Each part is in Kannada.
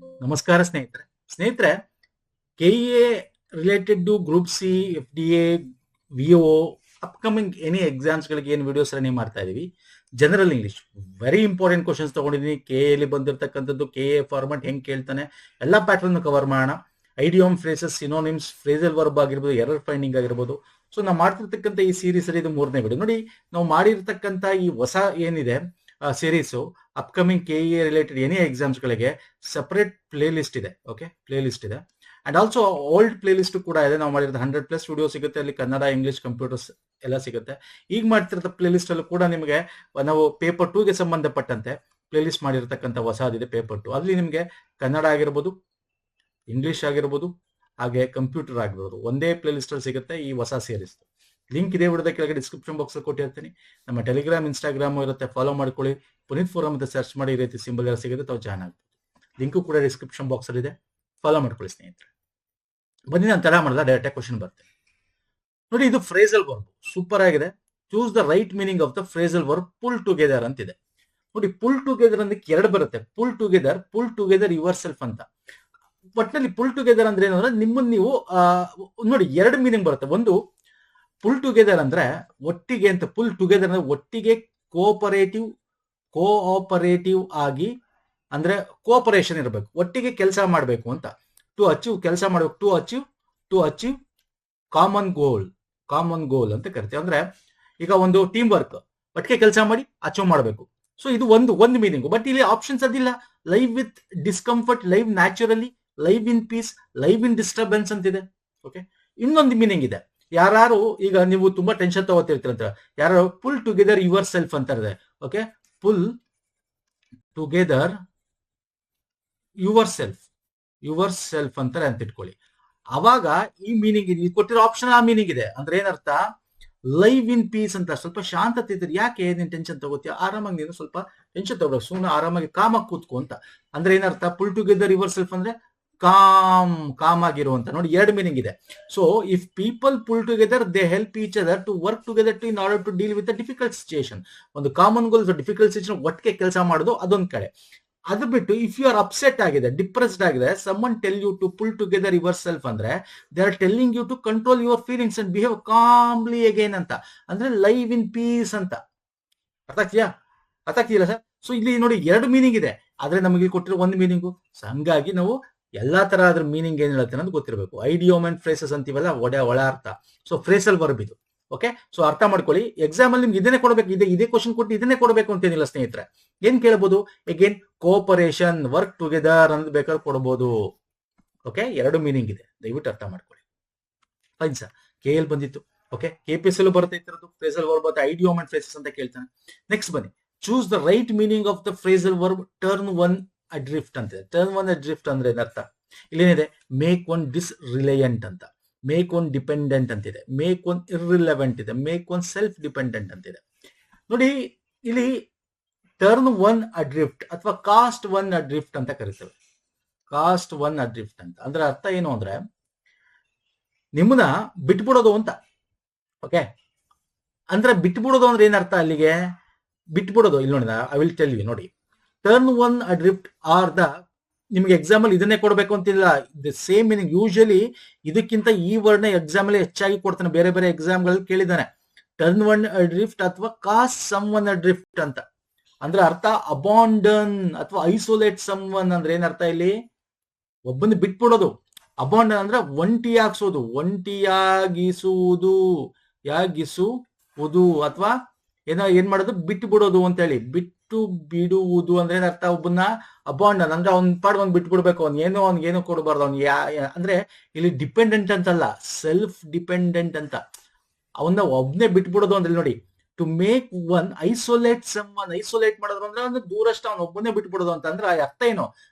ನಮಸ್ಕಾರ ಸ್ನೇಹಿತರೆ KEA related to group C, FDA, VO upcoming any exams ಗಳಿಗೆ ಏನು ವಿಡಿಯೋಸ್ ರನ್ನಿಂಗ್ ಮಾಡ್ತಾ ಇದೀವಿ. General English very important questions ತಗೊಂಡಿದ್ದೀನಿ. ಕೆಎ ಬಂದಿರತಕ್ಕಂಥದ್ದು ಕೆಎ ಫಾರ್ಮೆಟ್ ಹೆಂಗ್ ಕೇಳ್ತಾನೆ ಎಲ್ಲಾ ಪ್ಯಾಟರ್ನ್ ಕವರ್ ಮಾಡೋಣ. Idiom, phrases, synonyms, phrasal verb ಆಗಿರ್ಬೋದು, ಎರರ್ ಫೈಂಡಿಂಗ್ ಆಗಿರ್ಬೋದು. ಸೊ ನಾವು ಮಾಡ್ತಿರ್ತಕ್ಕಂಥ ಈ ಸೀರೀಸ್ ಅಲ್ಲಿ ಇದು 3ನೇ ವಿಡಿಯೋ. ನೋಡಿ, ನಾವು ಮಾಡಿರ್ತಕ್ಕಂಥ ಈ ಹೊಸ ಏನಿದೆ series upcoming KEA related any exams ಗಳಿಗೆ ಸಪರೇಟ್ ಪ್ಲೇ ಲಿಸ್ಟ್ ಇದೆ. ಓಕೆ, ಪ್ಲೇ ಲಿಸ್ಟ್ ಇದೆ. And also old play list ಕೂಡ ಇದೆ. ನಾವು ಮಾಡಿರೋದು 100+ ವಿಡಿಯೋ ಸಿಗುತ್ತೆ. ಅಲ್ಲಿ ಕನ್ನಡ, ಇಂಗ್ಲಿಷ್, ಕಂಪ್ಯೂಟರ್ಸ್ ಎಲ್ಲ ಸಿಗುತ್ತೆ. ಈಗ ಮಾಡ್ತಿರೋ ಪ್ಲೇ ಲಿಸ್ಟ್ ಅಲ್ಲೂ ಕೂಡ ನಿಮಗೆ ನಾವು ಪೇಪರ್ 2ಗೆ ಸಂಬಂಧಪಟ್ಟಂತೆ ಪ್ಲೇ ಲಿಸ್ಟ್ ಮಾಡಿರ್ತಕ್ಕಂಥ ಹೊಸದಿದೆ ಪೇಪರ್ 2. ಅಲ್ಲಿ ನಿಮಗೆ ಕನ್ನಡ ಆಗಿರ್ಬೋದು, ಇಂಗ್ಲಿಷ್ ಆಗಿರ್ಬೋದು, ಹಾಗೆ ಕಂಪ್ಯೂಟರ್ ಆಗಿರ್ಬೋದು ಒಂದೇ ಪ್ಲೇ ಲಿಸ್ಟ್ ಅಲ್ಲಿ ಸಿಗುತ್ತೆ ಈ ಹೊಸ ಸೀರೀಸ್. ಲಿಂಕ್ ಇದೆ ವಿಡಿಯೋದ ಕೆಳಗೆ ಡಿಸ್ಕ್ರಿಪ್ಷನ್ ಬಾಕ್ಸ್ ಅಲ್ಲಿ ಕೊಟ್ಟಿರ್ತೀನಿ. ನಮ್ಮ ಟೆಲಿಗ್ರಾಮ್, ಇನ್ಸ್ಟಾಗ್ರಾಮ್ ಇರುತ್ತೆ, ಫಾಲೋ ಮಾಡ್ಕೊಳ್ಳಿ. ಪುನೀತ್ ಫೋರಮ್ ಅಂತ ಸರ್ಚ್ ಮಾಡಿ ಈ ರೀತಿ ಸಿಂಬಲ್ ಎಲ್ಲ ಸಿಗುತ್ತೆ, ತಾವು ಜಾಯ್ನ್ ಆಗ್ಬೋದು. ಲಿಂಕು ಕೂಡ ಡಿಸ್ಕ್ರಿಪ್ಷನ್ ಬಾಕ್ಸ್ ಅಲ್ಲಿ ಇದೆ, ಫಾಲೋ ಮಾಡ್ಕೊಳ್ಳಿ ಸ್ನೇಹಿತರೆ. ಬನ್ನಿ, ನಾನು ತಡ ಮಾಡಿದ ಡೈರೆಕ್ಟ್ ಕ್ವಶನ್ ಬರ್ತೇನೆ. ನೋಡಿ, ಇದು ಫ್ರೇಸಲ್ ವರ್ಬ್ ಸೂಪರ್ ಆಗಿದೆ. Choose the right meaning of the phrasal verb pull together ಅಂತಿದೆ. ನೋಡಿ, ಪುಲ್ ಟುಗೆದರ್ ಅಂದ್ರೆ 2 ಬರುತ್ತೆ. ಪುಲ್ ಟುಗೆದರ್ ಯುವರ್ ಸೆಲ್ಫ್ ಅಂತ. ಒಟ್ಟಿನಲ್ಲಿ ಪುಲ್ ಟುಗೆದರ್ ಅಂದ್ರೆ ಏನು ಅಂದ್ರೆ ನಿಮ್ಮನ್ನ ನೀವು ನೋಡಿ 2 ಮೀನಿಂಗ್ ಬರುತ್ತೆ. ಒಂದು, ಪುಲ್ ಟುಗೆದರ್ ಅಂದ್ರೆ ಒಟ್ಟಿಗೆ ಅಂತ. ಪುಲ್ ಟುಗೆದರ್ ಅಂದ್ರೆ ಒಟ್ಟಿಗೆ ಕೋಆಪರೇಟಿವ್ ಆಗಿ, ಅಂದ್ರೆ ಕೋಆಪರೇಷನ್ ಇರಬೇಕು, ಒಟ್ಟಿಗೆ ಕೆಲಸ ಮಾಡಬೇಕು ಅಂತ. ಟು ಅಚೀವ್ ಕೆಲಸ ಮಾಡಬೇಕು, ಟು ಅಚೀವ್ ಕಾಮನ್ ಗೋಲ್ ಅಂತ ಕರಿತೀವಿ. ಅಂದ್ರೆ ಈಗ ಒಂದು ಟೀಮ್ ವರ್ಕ್, ಒಟ್ಟಿಗೆ ಕೆಲಸ ಮಾಡಿ ಅಚೀವ್ ಮಾಡಬೇಕು. ಸೊ ಇದು ಒಂದು ಮೀನಿಂಗ್. ಬಟ್ ಇಲ್ಲಿ ಆಪ್ಷನ್ಸ್ ಅದಿಲ್ಲ. Live with discomfort, live naturally, live in peace, live in disturbance ಅಂತಿದೆ. ಓಕೆ, ಇನ್ನೊಂದು ಮೀನಿಂಗ್ ಇದೆ. ಯಾರು ಈಗ ನೀವು ತುಂಬಾ ಟೆನ್ಷನ್ ತಗೋತಿರ್ತೀರಂತ, ಯಾರು ಪುಲ್ ಟುಗೆದರ್ ಯುವರ್ ಸೆಲ್ಫ್ ಅಂತ ಇದೆ. Okay, pull together yourself ಅಂತಾರೆ ಅಂತ ಇಟ್ಕೊಳ್ಳಿ. ಅವಾಗ ಈ ಮೀನಿಂಗ್ ಇದೆ, ಕೊಟ್ಟಿರೋ ಆಪ್ಷನ್ ಆ ಮೀನಿಂಗ್ ಇದೆ. ಅಂದ್ರೆ ಏನರ್ಥ, ಲೈವ್ ಇನ್ ಪೀಸ್ ಅಂತ. ಸ್ವಲ್ಪ ಶಾಂತತೆ ಇದ್ರೆ ಯಾಕೆ ನೀನ್ ಟೆನ್ಷನ್ ತಗೋತೀಯ, ಆರಾಮಾಗಿ ನೀನು ಸ್ವಲ್ಪ ಟೆನ್ಷನ್ ತಗೋಬೇಕು, ಸುಮ್ಮನೆ ಆರಾಮಾಗಿ ಕಾಮಾಗಿ ಕೂತ್ಕೋ ಅಂತ. ಅಂದ್ರೆ ಏನರ್ಥ, ಪುಲ್ ಟುಗೆದರ್ ಯುವರ್ ಸೆಲ್ಫ್ ಅಂದ್ರೆ ಕಾಮ್ ಆಗಿರುವಂತ. ನೋಡಿ, 2 ಮೀನಿಂಗ್ ಇದೆ. So if people pull together, they help each other to work together to in order to deal with difficult situation. ಒಂದು ಕಾಮನ್ ಗೋಲ್, ಡಿಫಿಕಲ್ಟ್ ಸಿಚುಯೇಷನ್ ಒಟ್ಟಿಗೆ ಕೆಲಸ ಮಾಡೋದು ಅದೊಂದ್ ಕಡೆ. ಅದು ಬಿಟ್ಟು ಇಫ್ ಯು ಆರ್ ಅಪ್ಸೆಟ್ ಆಗಿದೆ, ಡಿಪ್ರೆಸ್ಡ್ ಆಗಿದೆ, someone tell you to pull together yourself ಅಂದ್ರೆ they are telling you to control your feelings and behave ಕಾಮ್ಲಿ again ಅಂತ. ಅಂದ್ರೆ ಲೈವ್ ಇನ್ ಪೀಸ್ ಅಂತ. ಅರ್ಥ ಆಗ್ತಿಲ್ಲ ಸರ್? ಸೊ ಇಲ್ಲಿ ನೋಡಿ 2 ಮೀನಿಂಗ್ ಇದೆ, ಆದ್ರೆ ನಮಗೆ ಕೊಟ್ಟಿರೋ 1 ಮೀನಿಂಗು. ಹಂಗಾಗಿ ನಾವು ಎಲ್ಲಾ ತರ ಅದ್ರ ಮೀನಿಂಗ್ ಏನ್ ಹೇಳುತ್ತೆ ಅನ್ನೋದು ಗೊತ್ತಿರಬೇಕು. ಐಡಿಯೋಮ್ ಅಂಡ್ ಫ್ರೇಸಸ್ ಅಂತೀವಲ್ಲ, ಒಳ ಅರ್ಥ. ಸೊ ಫ್ರೇಸಲ್ ವರ್ಬ್ ಇದು. ಓಕೆ, ಸೊ ಅರ್ಥ ಮಾಡ್ಕೊಳ್ಳಿ. ಎಕ್ಸಾಮ್ ಅಲ್ಲಿ ನಿಮ್ಗೆ ಇದನ್ನೇ ಕೊಡಬೇಕು, ಇದೇ ಕ್ವಶನ್ ಕೊಟ್ಟು ಇದನ್ನೇ ಕೊಡಬೇಕು ಅಂತೇನಿಲ್ಲ ಸ್ನೇಹಿತರೆ. ಏನ್ ಕೇಳಬಹುದು, ಅಗೇನ್ ಕೋಆಪರೇಷನ್, ವರ್ಕ್ ಟುಗೆದರ್ ಅಂತ ಬೇಕಾದ್ರೆ ಕೊಡಬಹುದು. ಓಕೆ, 2 ಮೀನಿಂಗ್ ಇದೆ, ದಯವಿಟ್ಟು ಅರ್ಥ ಮಾಡ್ಕೊಳ್ಳಿ. ಫೈನ್ ಸರ್, KL ಬಂದಿತ್ತು. ಓಕೆ, KPS ಅಲ್ಲೂ ಬರುತ್ತೆ ಇತರದ್ದು ಫ್ರೇಸಲ್ ವರ್ಬ್ ಅಥವಾ ಐಡಿಯೋಮ್ ಅಂಡ್ ಫ್ರೇಸಸ್ ಅಂತ ಕೇಳ್ತಾನೆ. ನೆಕ್ಸ್ಟ್ ಬನ್ನಿ, choose the right meaning of the phrasal verb turn one adrift ಅಂತ. ಟರ್ನ್ ಒನ್ ಅಡ್ರಿಫ್ಟ್ ಅಂದ್ರೆ ಏನರ್ಥ, ಇಲ್ಲೇನಿದೆ, ಮೇಕ್ ಒನ್ ಡಿಸ್ರಿಲಯಂಟ್ ಅಂತ, ಮೇಕ್ ಒನ್ ಡಿಪೆಂಡೆಂಟ್ ಅಂತಿದೆ, ಮೇಕ್ ಒನ್ ಇರ್ರಿಲೆವೆಂಟ್ ಇದೆ, ಮೇಕ್ ಒನ್ ಸೆಲ್ಫ್ ಡಿಪೆಂಡೆಂಟ್ ಅಂತಿದೆ. ನೋಡಿ, ಇಲ್ಲಿ ಟರ್ನ್ ಒನ್ ಅಡ್ರಿಫ್ಟ್ ಅಥವಾ ಕಾಸ್ಟ್ ಒನ್ ಅಡ್ರಿಫ್ಟ್ ಅಂತ ಕರಿತೇವೆ. ಕಾಸ್ಟ್ ಒನ್ ಅಡ್ರಿಫ್ಟ್ ಅಂತ ಅಂದ್ರೆ ಅರ್ಥ ಏನು ಅಂದ್ರೆ ನಿಮ್ಮನ್ನ ಬಿಟ್ಬಿಡೋದು ಅಂತ. ಓಕೆ, ಅಂದ್ರೆ ಬಿಟ್ಬಿಡೋದು ಅಂದ್ರೆ ಏನರ್ಥ, ಅಲ್ಲಿಗೆ ಬಿಟ್ಬಿಡೋದು. ಇಲ್ಲಿ ನೋಡಿದ, ಐ ವಿಲ್ ಟೆಲ್ ಯು. ನೋಡಿ, ಟರ್ನ್ ಒನ್ ಅಡ್ರಿಫ್ಟ್ ಆರ್ ದ, ನಿಮ್ಗೆ ಎಕ್ಸಾಮ್ ಅಲ್ಲಿ ಇದನ್ನೇ ಕೊಡ್ಬೇಕು ಅಂತಿಲ್ಲ, ದ ಸೇಮ್ ಮೀನಿಂಗ್. ಯೂಶಲಿ ಇದಕ್ಕಿಂತ ಈ ವರ್ಡ್ ಎಕ್ಸಾಮ್ ಅಲ್ಲಿ ಹೆಚ್ಚಾಗಿ ಕೊಡ್ತಾನೆ, ಬೇರೆ ಬೇರೆ ಎಕ್ಸಾಮ್ ಗಳಲ್ಲಿ ಕೇಳಿದ್ದಾನೆ. ಟರ್ನ್ ಒನ್ ಅಡ್ರಿಫ್ಟ್ ಅಥವಾ ಕಾಸ್ಟ್ ಸಮ್ ಒನ್ ಅಡ್ರಿಫ್ಟ್ ಅಂತ. ಅಂದ್ರೆ ಅರ್ಥ ಅಬಾಂಡನ್ ಅಥವಾ ಐಸೋಲೇಟ್ ಸಮ್ ಒನ್. ಅಂದ್ರೆ ಏನರ್ಥ, ಇಲ್ಲಿ ಒಬ್ಬನ ಬಿಟ್ಬಿಡೋದು. ಅಬಾಂಡನ್ ಅಂದ್ರೆ ಒಂಟಿಯಾಗಿಸೋದು, ಯಾಗಿಸುವುದು ಅಥವಾ ಏನ್ ಮಾಡೋದು, ಬಿಟ್ಟು ಬಿಡೋದು ಅಂತ ಹೇಳಿ. ಬಿಟ್ಟು ಬಿಡುವುದು ಅಂದ್ರೆ ಏನರ್ಥ, ಒಬ್ಬನ ಅಬಾಂಡನ್ ಅಂದ್ರೆ ಅವ್ನ ಪಾಡ್ ಒಂದ್ ಬಿಟ್ಬಿಡ್ಬೇಕು, ಅವ್ನಿಗೇನೋ ಕೊಡಬಾರ್ದು. ಅಂದ್ರೆ ಇಲ್ಲಿ ಡಿಪೆಂಡೆಂಟ್ ಅಂತಲ್ಲ, ಸೆಲ್ಫ್ ಡಿಪೆಂಡೆಂಟ್ ಅಂತ. ಅವನ್ನ ಒಬ್ನೇ ಬಿಟ್ಬಿಡೋದು ಅಂದ್ರೆ ನೋಡಿ, to make one isolate someone. Isolate ಮಾಡೋದು ಅಂದ್ರೆ ಅವ್ನು ದೂರಷ್ಟ, ಅವ್ನ ಒಬ್ಬನೇ ಬಿಟ್ಬಿಡೋದು ಅಂತ. ಅಂದ್ರೆ ಅರ್ಥ ಏನು,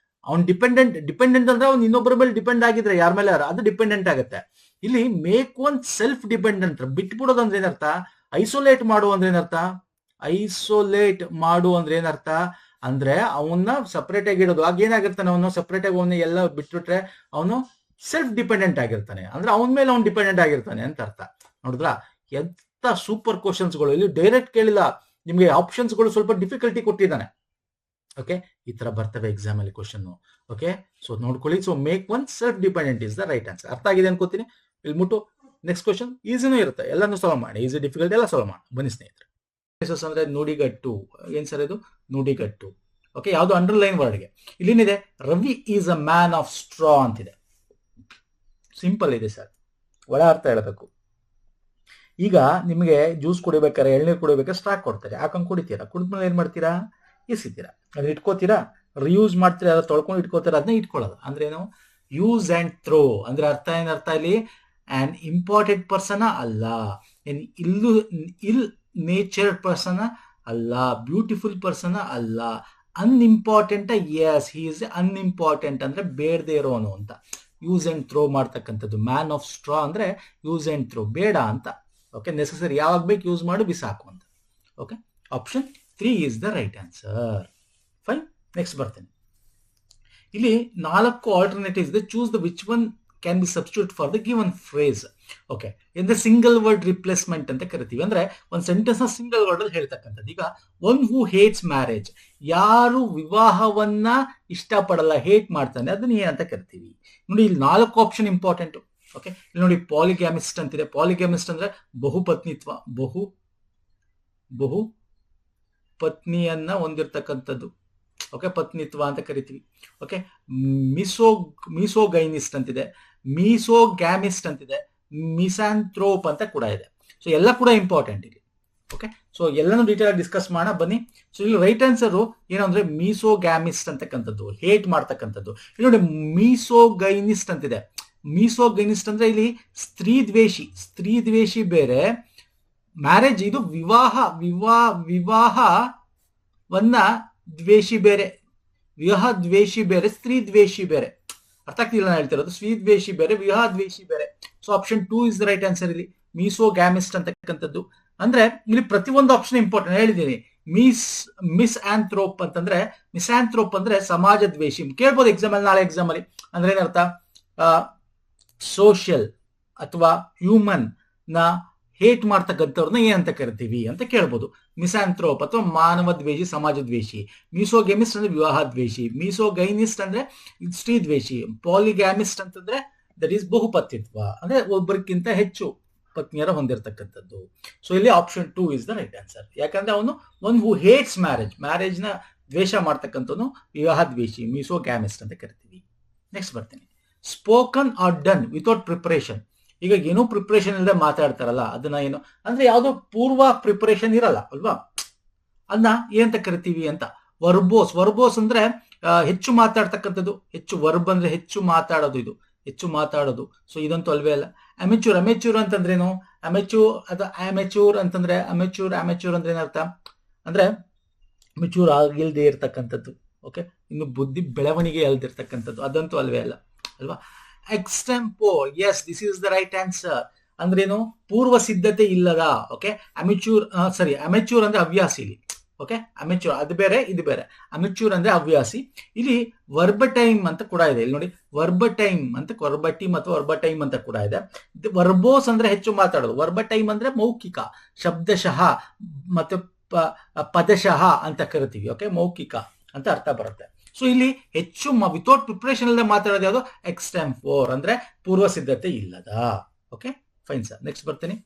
ಅವ್ನ್ ಡಿಪೆಂಡೆಂಟ್ ಅಂದ್ರೆ ಅವ್ನು ಇನ್ನೊಬ್ಬರ ಮೇಲೆ ಡಿಪೆಂಡ್ ಆಗಿದ್ರೆ ಯಾರ ಮೇಲೆ ಅದು ಡಿಪೆಂಡೆಂಟ್ ಆಗುತ್ತೆ. ಇಲ್ಲಿ ಮೇಕ್ ಒನ್ ಸೆಲ್ಫ್ ಡಿಪೆಂಡೆಂಟ್, ಬಿಟ್ಬಿಡೋದು ಅಂದ್ರೆ ಏನರ್ಥ, ಐಸೋಲೇಟ್ ಮಾಡು ಅಂದ್ರೆ ಏನರ್ಥ, ಐಸೋಲೇಟ್ ಮಾಡು ಅಂದ್ರೆ ಏನರ್ಥ ಅಂದ್ರೆ ಅವನ್ನ ಸಪರೇಟ್ ಆಗಿ ಇಡೋದು. ಆಗ ಏನಾಗಿರ್ತಾನೆ, ಅವನು ಸಪರೇಟ್ ಆಗಿ ಅವನ್ನ ಎಲ್ಲ ಬಿಟ್ಬಿಟ್ರೆ ಅವನು ಸೆಲ್ಫ್ ಡಿಪೆಂಡೆಂಟ್ ಆಗಿರ್ತಾನೆ. ಅಂದ್ರೆ ಅವನ ಮೇಲೆ ಅವ್ನು ಡಿಪೆಂಡೆಂಟ್ ಆಗಿರ್ತಾನೆ ಅಂತ ಅರ್ಥ. ನೋಡಿದ್ರಾ, ಎಂತ ಸೂಪರ್ ಕ್ವಶನ್ಸ್ ಗಳು. ಇಲ್ಲಿ ಡೈರೆಕ್ಟ್ ಕೇಳಿಲ್ಲ ನಿಮ್ಗೆ, ಆಪ್ಷನ್ಸ್ ಗಳು ಸ್ವಲ್ಪ ಡಿಫಿಕಲ್ಟಿ ಕೊಟ್ಟಿದ್ದಾನೆ. ಓಕೆ, ಈ ತರ ಬರ್ತವೆ ಎಕ್ಸಾಮ್ ಅಲ್ಲಿ ಕ್ವಶನ್. ಓಕೆ, ಸೊ ನೋಡ್ಕೊಳ್ಳಿ. So make one self dependent is the right answer. ಅರ್ಥ ಆಗಿದೆ ಅನ್ಕೋತೀನಿ. ಇಲ್ಲಿ ಮುಟ್ಟು ನೆಕ್ಸ್ಟ್ ಕ್ವಶನ್ ಈಸಿನೂ ಇರುತ್ತೆ, ಎಲ್ಲಾನು ಸಾಲ್ವ್ ಮಾಡಿ. ಈಸಿ ಡಿಫಿಕಲ್ಟ್ ಎಲ್ಲ ಸಾಲ್ವ್ ಮಾಡಿ ಬನ್ನಿ ಸ್ನೇಹಿತರೆ. ಅಂದ್ರೆ ನುಡಿಗಟ್ಟು. ಏನ್ ಸರ್ ಇದು? ನುಡಿಗಟ್ಟು. ಓಕೆ, ಯಾವ್ದು ಅಂಡರ್ಲೈನ್ ವರ್ಡ್ಗೆ ಇಲ್ಲಿನಿದೆ, Ravi is a man of straw ಅಂತಿದೆ. ಸಿಂಪಲ್ ಇದೆ ಸರ್, ಒಳ ಅರ್ಥ ಹೇಳಬೇಕು. ಈಗ ನಿಮಗೆ ಜ್ಯೂಸ್ ಕುಡಿಬೇಕಾರೆ, ಎಳ್ನೀರು ಕುಡಿಬೇಕಾದ್ರೆ ಸ್ಟಾಕ್ ಕೊಡ್ತಾರೆ, ಹಾಕೊಂಡು ಕುಡಿತೀರಾ. ಕುಡಿದ್ಮೇಲೆ ಏನ್ ಮಾಡ್ತೀರಾ? ಎಸಿತೀರಾ. ಅದನ್ನ ಇಟ್ಕೋತೀರಾ, ರಿಯೂಸ್ ಮಾಡ್ತೀರಾ, ಅದ್ರ ತೊಳ್ಕೊಂಡು ಇಟ್ಕೋತೀರಾ, ಅದನ್ನ ಇಟ್ಕೊಳ್ಳೋದು. ಅಂದ್ರೆ ಏನು? ಯೂಸ್ ಅಂಡ್ ಥ್ರೋ ಅಂದ್ರೆ ಅರ್ಥ ಏನರ್ಥ ಇಲ್ಲಿ? ಆನ್ ಇಂಪಾರ್ಟೆಂಟ್ ಪರ್ಸನ್ ಅಲ್ಲ, ಇಲ್ ನೇಚರ್ಡ್ ಪರ್ಸನ್ ಅಲ್ಲ, ಬ್ಯೂಟಿಫುಲ್ ಪರ್ಸನ್ ಅಲ್ಲ, unimportant. Yes, he is unimportant ಅಂದ್ರೆ ಬೇಡದೇ ಇರೋನು ಅಂತ. ಯೂಸ್ ಅಂಡ್ ಥ್ರೋ ಮಾಡ್ತಕ್ಕಂಥದ್ದು. ಮ್ಯಾನ್ ಆಫ್ ಸ್ಟ್ರಾ ಅಂದ್ರೆ ಯೂಸ್ ಅಂಡ್ ಥ್ರೋ, ಬೇಡ ಅಂತ. ಓಕೆ, ನೆಸೆಸರಿ ಯಾವಾಗ ಬೇಕು ಯೂಸ್ ಮಾಡಿ ಬಿಸಾಕು ಅಂತ. Okay, option 3 is the right answer. Fine, next ಬರ್ತೇನೆ. ಇಲ್ಲಿ 4 ಆಲ್ಟರ್ನೇಟಿವ್ಸ್ ಇದೆ. Choose the which one can be substitute for the given phrase. Okay, ಅಂದ್ರೆ ಸಿಂಗಲ್ ವರ್ಡ್ ರಿಪ್ಲೇಸ್ಮೆಂಟ್ ಅಂತ ಕರಿತೀವಿ. ಅಂದ್ರೆ ಒಂದು ಸೆಂಟೆನ್ಸ್ ನ ಸಿಂಗಲ್ ವರ್ಡ್ ಅಲ್ಲಿ ಹೇಳ್ತಕ್ಕಂಥದ್ದು. ಈಗ ಒನ್ ಹೂ ಹೇಟ್ಸ್ ಮ್ಯಾರೇಜ್, ಯಾರು ವಿವಾಹವನ್ನ ಇಷ್ಟಪಡಲ್ಲ, ಹೇಟ್ ಮಾಡ್ತಾನೆ, ಅದನ್ನ ಏನಂತ ಕರಿತೀವಿ? ನೋಡಿ, ಇಲ್ಲಿ 4 ಆಪ್ಷನ್ ಇಂಪಾರ್ಟೆಂಟ್. ಓಕೆ, ಇಲ್ಲಿ ನೋಡಿ, ಪಾಲಿಗ್ಯಾಮಿಸ್ಟ್ ಅಂತಿದೆ. ಪಾಲಿಗ್ಯಾಮಿಸ್ಟ್ ಅಂದ್ರೆ ಬಹುಪತ್ನಿತ್ವ, ಬಹು ಪತ್ನಿಯನ್ನ ಹೊಂದಿರತಕ್ಕಂಥದ್ದು. ಓಕೆ, ಪತ್ನಿತ್ವ ಅಂತ ಕರಿತೀವಿ. ಓಕೆ, ಮೀಸೋಗೈನಿಸ್ಟ್ ಅಂತಿದೆ, ಮೀಸೋಗ್ಯಾಮಿಸ್ಟ್ ಅಂತಿದೆ, ಮಿಸಾಂಥ್ರೋಪ್ ಅಂತ ಕೂಡ ಇದೆ. ಸೊ ಎಲ್ಲ ಕೂಡ ಇಂಪಾರ್ಟೆಂಟ್ ಇಲ್ಲಿ. ಓಕೆ, ಸೊ ಎಲ್ಲಾನು ಡೀಟೇಲ್ ಆಗಿ ಡಿಸ್ಕಸ್ ಮಾಡೋಣ ಬನ್ನಿ. ಸೊ ಇಲ್ಲಿ ರೈಟ್ ಆನ್ಸರ್ ಏನು ಅಂದ್ರೆ ಮೀಸೋಗ್ಯಾಮಿಸ್ಟ್ ಅಂತಕ್ಕಂಥದ್ದು, ಹೇಟ್ ಮಾಡ್ತಕ್ಕಂಥದ್ದು. ಇಲ್ಲಿ ನೋಡಿ, ಮೀಸೋಗೈನಿಸ್ಟ್ ಅಂತಿದೆ. ಮೀಸೋಗೈನಿಸ್ಟ್ ಅಂದ್ರೆ ಇಲ್ಲಿ ಸ್ತ್ರೀ ದ್ವೇಷಿ ಬೇರೆ, ಮ್ಯಾರೇಜ್ ಇದು ವಿವಾಹವನ್ನ ದ್ವೇಷಿ ಬೇರೆ, ವಿವಾಹ ದ್ವೇಷಿ ಬೇರೆ, ಸ್ತ್ರೀ ದ್ವೇಷಿ ಬೇರೆ. ಅರ್ಥ ಆಗ್ತಿಲ್ಲ ನಾನು ಹೇಳ್ತಿರೋದು? ಸ್ತ್ರೀ ದ್ವೇಷಿ ಬೇರೆ, ವಿವಾಹ ದ್ವೇಷಿ ಬೇರೆ. So option 2 is the right answer. ಇಲ್ಲಿ ಮೀಸೋಗ್ಯಾಮಿಸ್ಟ್ ಅಂತಕ್ಕಂಥದ್ದು ಅಂದ್ರೆ ಇಲ್ಲಿ ಪ್ರತಿಯೊಂದು ಆಪ್ಷನ್ ಇಂಪಾರ್ಟೆಂಟ್ ಹೇಳಿದ್ದೀನಿ. ಮಿಸ್ ಆಂಥ್ರೋಪ್ ಅಂದ್ರೆ ಸಮಾಜ ದ್ವೇಷಿ. ಕೇಳ್ಬೋದು ಎಕ್ಸಾಮ್ ಅಲ್ಲಿ, ನಾಳೆ ಎಕ್ಸಾಮ್ ಅಲ್ಲಿ. ಅಂದ್ರೆ ಏನರ್ಥ? ಸೋಷಿಯಲ್ ಅಥವಾ ಹ್ಯೂಮನ್ ನ ಹೇಟ್ ಮಾಡ್ತಕ್ಕಂಥವ್ರನ್ನ ಏನಂತ ಕರಿತೀವಿ ಅಂತ ಕೇಳ್ಬೋದು. ಮಿಸಾಂಥ್ರೋಪ್ ಅಥವಾ ಮಾನವ ದ್ವೇಷಿ, ಸಮಾಜ ದ್ವೇಷಿ. ಮೀಸೋಗೆಮಿಸ್ಟ್ ಅಂದ್ರೆ ವಿವಾಹ ದ್ವೇಷಿ, ಮೀಸೋಗೈನಿಸ್ಟ್ ಅಂದ್ರೆ ಸ್ತ್ರೀ ದ್ವೇಷಿ, ಪಾಲಿಗ್ಯಾಮಿಸ್ಟ್ ಅಂತಂದ್ರೆ ದಟ್ ಈಸ್ ಬಹುಪತ್ನಿತ್ವ ಅಂದ್ರೆ ಒಬ್ಬರಿಗಿಂತ ಹೆಚ್ಚು ಪತ್ನಿಯರ ಹೊಂದಿರತಕ್ಕಂಥದ್ದು. ಸೊ ಇಲ್ಲಿ option 2 is the right answer. ಯಾಕಂದ್ರೆ ಅವನು ಒನ್ ಹೂ ಹೇಟ್ಸ್ ಮ್ಯಾರೇಜ್ ನ ದ್ವೇಷ ಮಾಡ್ತಕ್ಕಂಥವನು ವಿವಾಹ ದ್ವೇಷಿ, ಮೀಸೋಗ್ಯಾಮಿಸ್ಟ್ ಅಂತ ಕರಿತೀವಿ. ನೆಕ್ಸ್ಟ್ ಬರ್ತೀನಿ. Spoken are done without preparation. ಈಗ ಏನೋ ಪ್ರಿಪರೇಷನ್ ಇಲ್ಲದೆ ಮಾತಾಡ್ತಾರಲ್ಲ, ಅದನ್ನ ಏನು ಅಂದ್ರೆ ಯಾವ್ದೋ ಪೂರ್ವ ಪ್ರಿಪರೇಷನ್ ಇರಲ್ಲ ಅಲ್ವಾ, ಅದನ್ನ ಏನಂತ ಕರಿತೀವಿ ಅಂತ? ವರ್ಬೋಸ್ ಅಂದ್ರೆ ಹೆಚ್ಚು ಮಾತಾಡ್ತಕ್ಕಂಥದ್ದು. ಹೆಚ್ಚು ವರ್ಬ್ ಅಂದ್ರೆ ಹೆಚ್ಚು ಮಾತಾಡೋದು, ಇದು ಹೆಚ್ಚು ಮಾತಾಡೋದು. ಸೊ ಇದಂತೂ ಅಲ್ವೇ ಅಲ್ಲ. ಅಮೆಚೂರ್ ಅಂತಂದ್ರೇನು? ಅಮೆಚೂರ್ ಅಂತಂದ್ರೆ ಅಮೆಚೂರ್ ಅಂದ್ರೆ ಏನರ್ಥ? ಅಂದ್ರೆ ಮೆಚೂರ್ ಆಗಿಲ್ದೇ ಇರ್ತಕ್ಕಂಥದ್ದು. ಓಕೆ, ಇನ್ನು ಬುದ್ಧಿ ಬೆಳವಣಿಗೆ ಅಲ್ದಿರ್ತಕ್ಕಂಥದ್ದು, ಅದಂತೂ ಅಲ್ವೇ ಅಲ್ಲ ಅಲ್ವಾ. Extempore, yes, this is the right answer. ಅಂದ್ರೇನು? ಪೂರ್ವ ಸಿದ್ಧತೆ ಇಲ್ಲದ. ಓಕೆ, ಅಮೆಚೂರ್ ಅಂದ್ರೆ ಹವ್ಯಾಸಿ ಇಲ್ಲಿ. ಓಕೆ, ಅಮೆಚೂರ್ ಅದು ಬೇರೆ, ಇದು ಬೇರೆ. ಅಮೆಚೂರ್ ಅಂದ್ರೆ ಹವ್ಯಾಸಿ. ಇಲ್ಲಿ ವರ್ಬಟೈಮ್ ಅಂತ ಕೂಡ ಇದೆ. ಇಲ್ಲಿ ನೋಡಿ, ವರ್ಬಟೈಮ್ ಅಂತ, ವರ್ಬಟೈಮ್ ಅಥವಾ ವರ್ಬಟೈಮ್ ಅಂತ ಕೂಡ ಇದೆ. ವರ್ಬೋಸ್ ಅಂದ್ರೆ ಹೆಚ್ಚು ಮಾತಾಡೋದು, ವರ್ಬಟೈಮ್ ಅಂದ್ರೆ ಮೌಖಿಕ, ಶಬ್ದಶಃ ಮತ್ತೆ ಪದಶಃ ಅಂತ ಕರಿತೀವಿ. ಓಕೆ, ಮೌಖಿಕ ಅಂತ ಅರ್ಥ ಬರುತ್ತೆ. ಸೊ ಇಲ್ಲಿ ಹೆಚ್ಚು ವಿತೌಟ್ ಪ್ರಿಪರೇಷನ್ ಅಲ್ಲೇ ಮಾತಾಡೋದು ಯಾವುದು? ಎಕ್ಸ್ಟೆಂಪೋರ್ ಅಂದ್ರೆ ಪೂರ್ವ ಸಿದ್ಧತೆ ಇಲ್ಲದ. Okay, fine sir. ನೆಕ್ಸ್ಟ್ ಬರ್ತೀನಿ.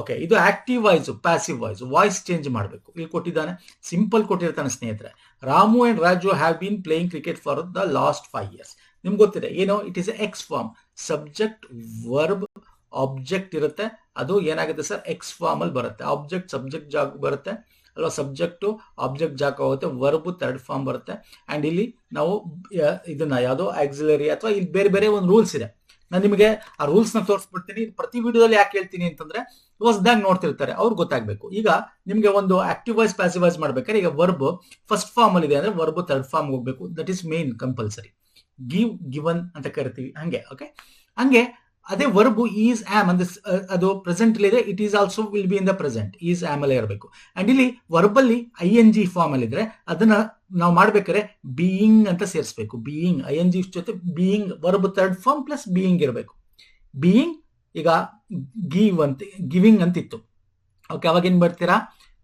ಓಕೆ, ಇದು active voice, passive voice change ಮಾಡಬೇಕು. ಇಲ್ಲಿ ಕೊಟ್ಟಿದ್ದಾನೆ, ಸಿಂಪಲ್ ಕೊಟ್ಟಿರ್ತಾನೆ ಸ್ನೇಹಿತರೆ. Ramu and Raju have been playing cricket for the last 5 years. ನಿಮ್ಗೆ ಗೊತ್ತಿದೆ ಏನು? It is x form. Subject, verb, object ಇರುತ್ತೆ. ಅದು ಏನಾಗುತ್ತೆ ಸರ್? ಎಕ್ಸ್ ಫಾರ್ಮ್ ಅಲ್ಲಿ ಬರುತ್ತೆ. ಆಬ್ಜೆಕ್ಟ್ ಸಬ್ಜೆಕ್ಟ್ ಜಾಗ ಬರುತ್ತೆ ಅಲ್ವಾ, ಸಬ್ಜೆಕ್ಟ್ ಆಬ್ಜೆಕ್ಟ್ ಜಾಗ ಹೋಗುತ್ತೆ, ವರ್ಬ್ ಥರ್ಡ್ ಫಾರ್ಮ್ ಬರುತ್ತೆ. ಅಂಡ್ ಇಲ್ಲಿ ನಾವು ಇದನ್ನ ಯಾವುದೋ ಆಕ್ಸಿಲರಿ ಅಥವಾ ಇಲ್ಲಿ ಬೇರೆ ಬೇರೆ ಒಂದು ರೂಲ್ಸ್ ಇದೆ. ನಾನು ನಿಮಗೆ ಆ ರೂಲ್ಸ್ ನ ತೋರಿಸ್ಬಿಡ್ತೀನಿ. ಪ್ರತಿ ವಿಡಿಯೋದಲ್ಲಿ ಯಾಕೆ ಹೇಳ್ತೀನಿ ಅಂತಂದ್ರೆ ಹೊಸದಾಗ ನೋಡ್ತಿರ್ತಾರೆ, ಅವ್ರಿಗೆ ಗೊತ್ತಾಗಬೇಕು. ಈಗ ನಿಮ್ಗೆ ಒಂದು ಆಕ್ಟಿವ್ ವಾಯ್ಸ್ ಪ್ಯಾಸಿವ್ ವಾಯ್ಸ್ ಮಾಡ್ಬೇಕಾದ್ರೆ ಈಗ ವರ್ಬ್ ಫಸ್ಟ್ ಫಾರ್ಮ್ ಅಲ್ಲಿ ಇದೆ ಅಂದ್ರೆ ವರ್ಬ್ ಥರ್ಡ್ ಫಾರ್ಮ್ ಹೋಗ್ಬೇಕು. That is main compulsory. Given ಅಂತ ಕರಿತೀವಿ ಹಂಗೆ. ಓಕೆ, ಹಂಗೆ ಅದೇ ವರ್ಬ್ ಈಸ್ ಆಮ್ ಅಂದ್ರೆ ಅದು ಪ್ರೆಸೆಂಟ್ ಇದೆ, it is also will be in the present. Is am ಅಲ್ಲೇ ಇರಬೇಕು. ಅಂಡ್ ಇಲ್ಲಿ ವರ್ಬ್ ಅಲ್ಲಿ ING ಫಾರ್ಮ್ ಅಲ್ಲಿ ಇದ್ರೆ ಅದನ್ನ ನಾವು ಮಾಡ್ಬೇಕಾದ್ರೆ ಬೀಯಿಂಗ್ ಅಂತ ಸೇರಿಸಬೇಕು. ಬೀಯಿಂಗ್ ING ಜೊತೆ being, verb third form plus being ಇರಬೇಕು. ಬೀಯಿಂಗ್ ಈಗ ಗಿವಿಂಗ್ ಅಂತಿತ್ತು. ಓಕೆ, ಅವಾಗ ಏನ್ ಬರ್ತೀರಾ?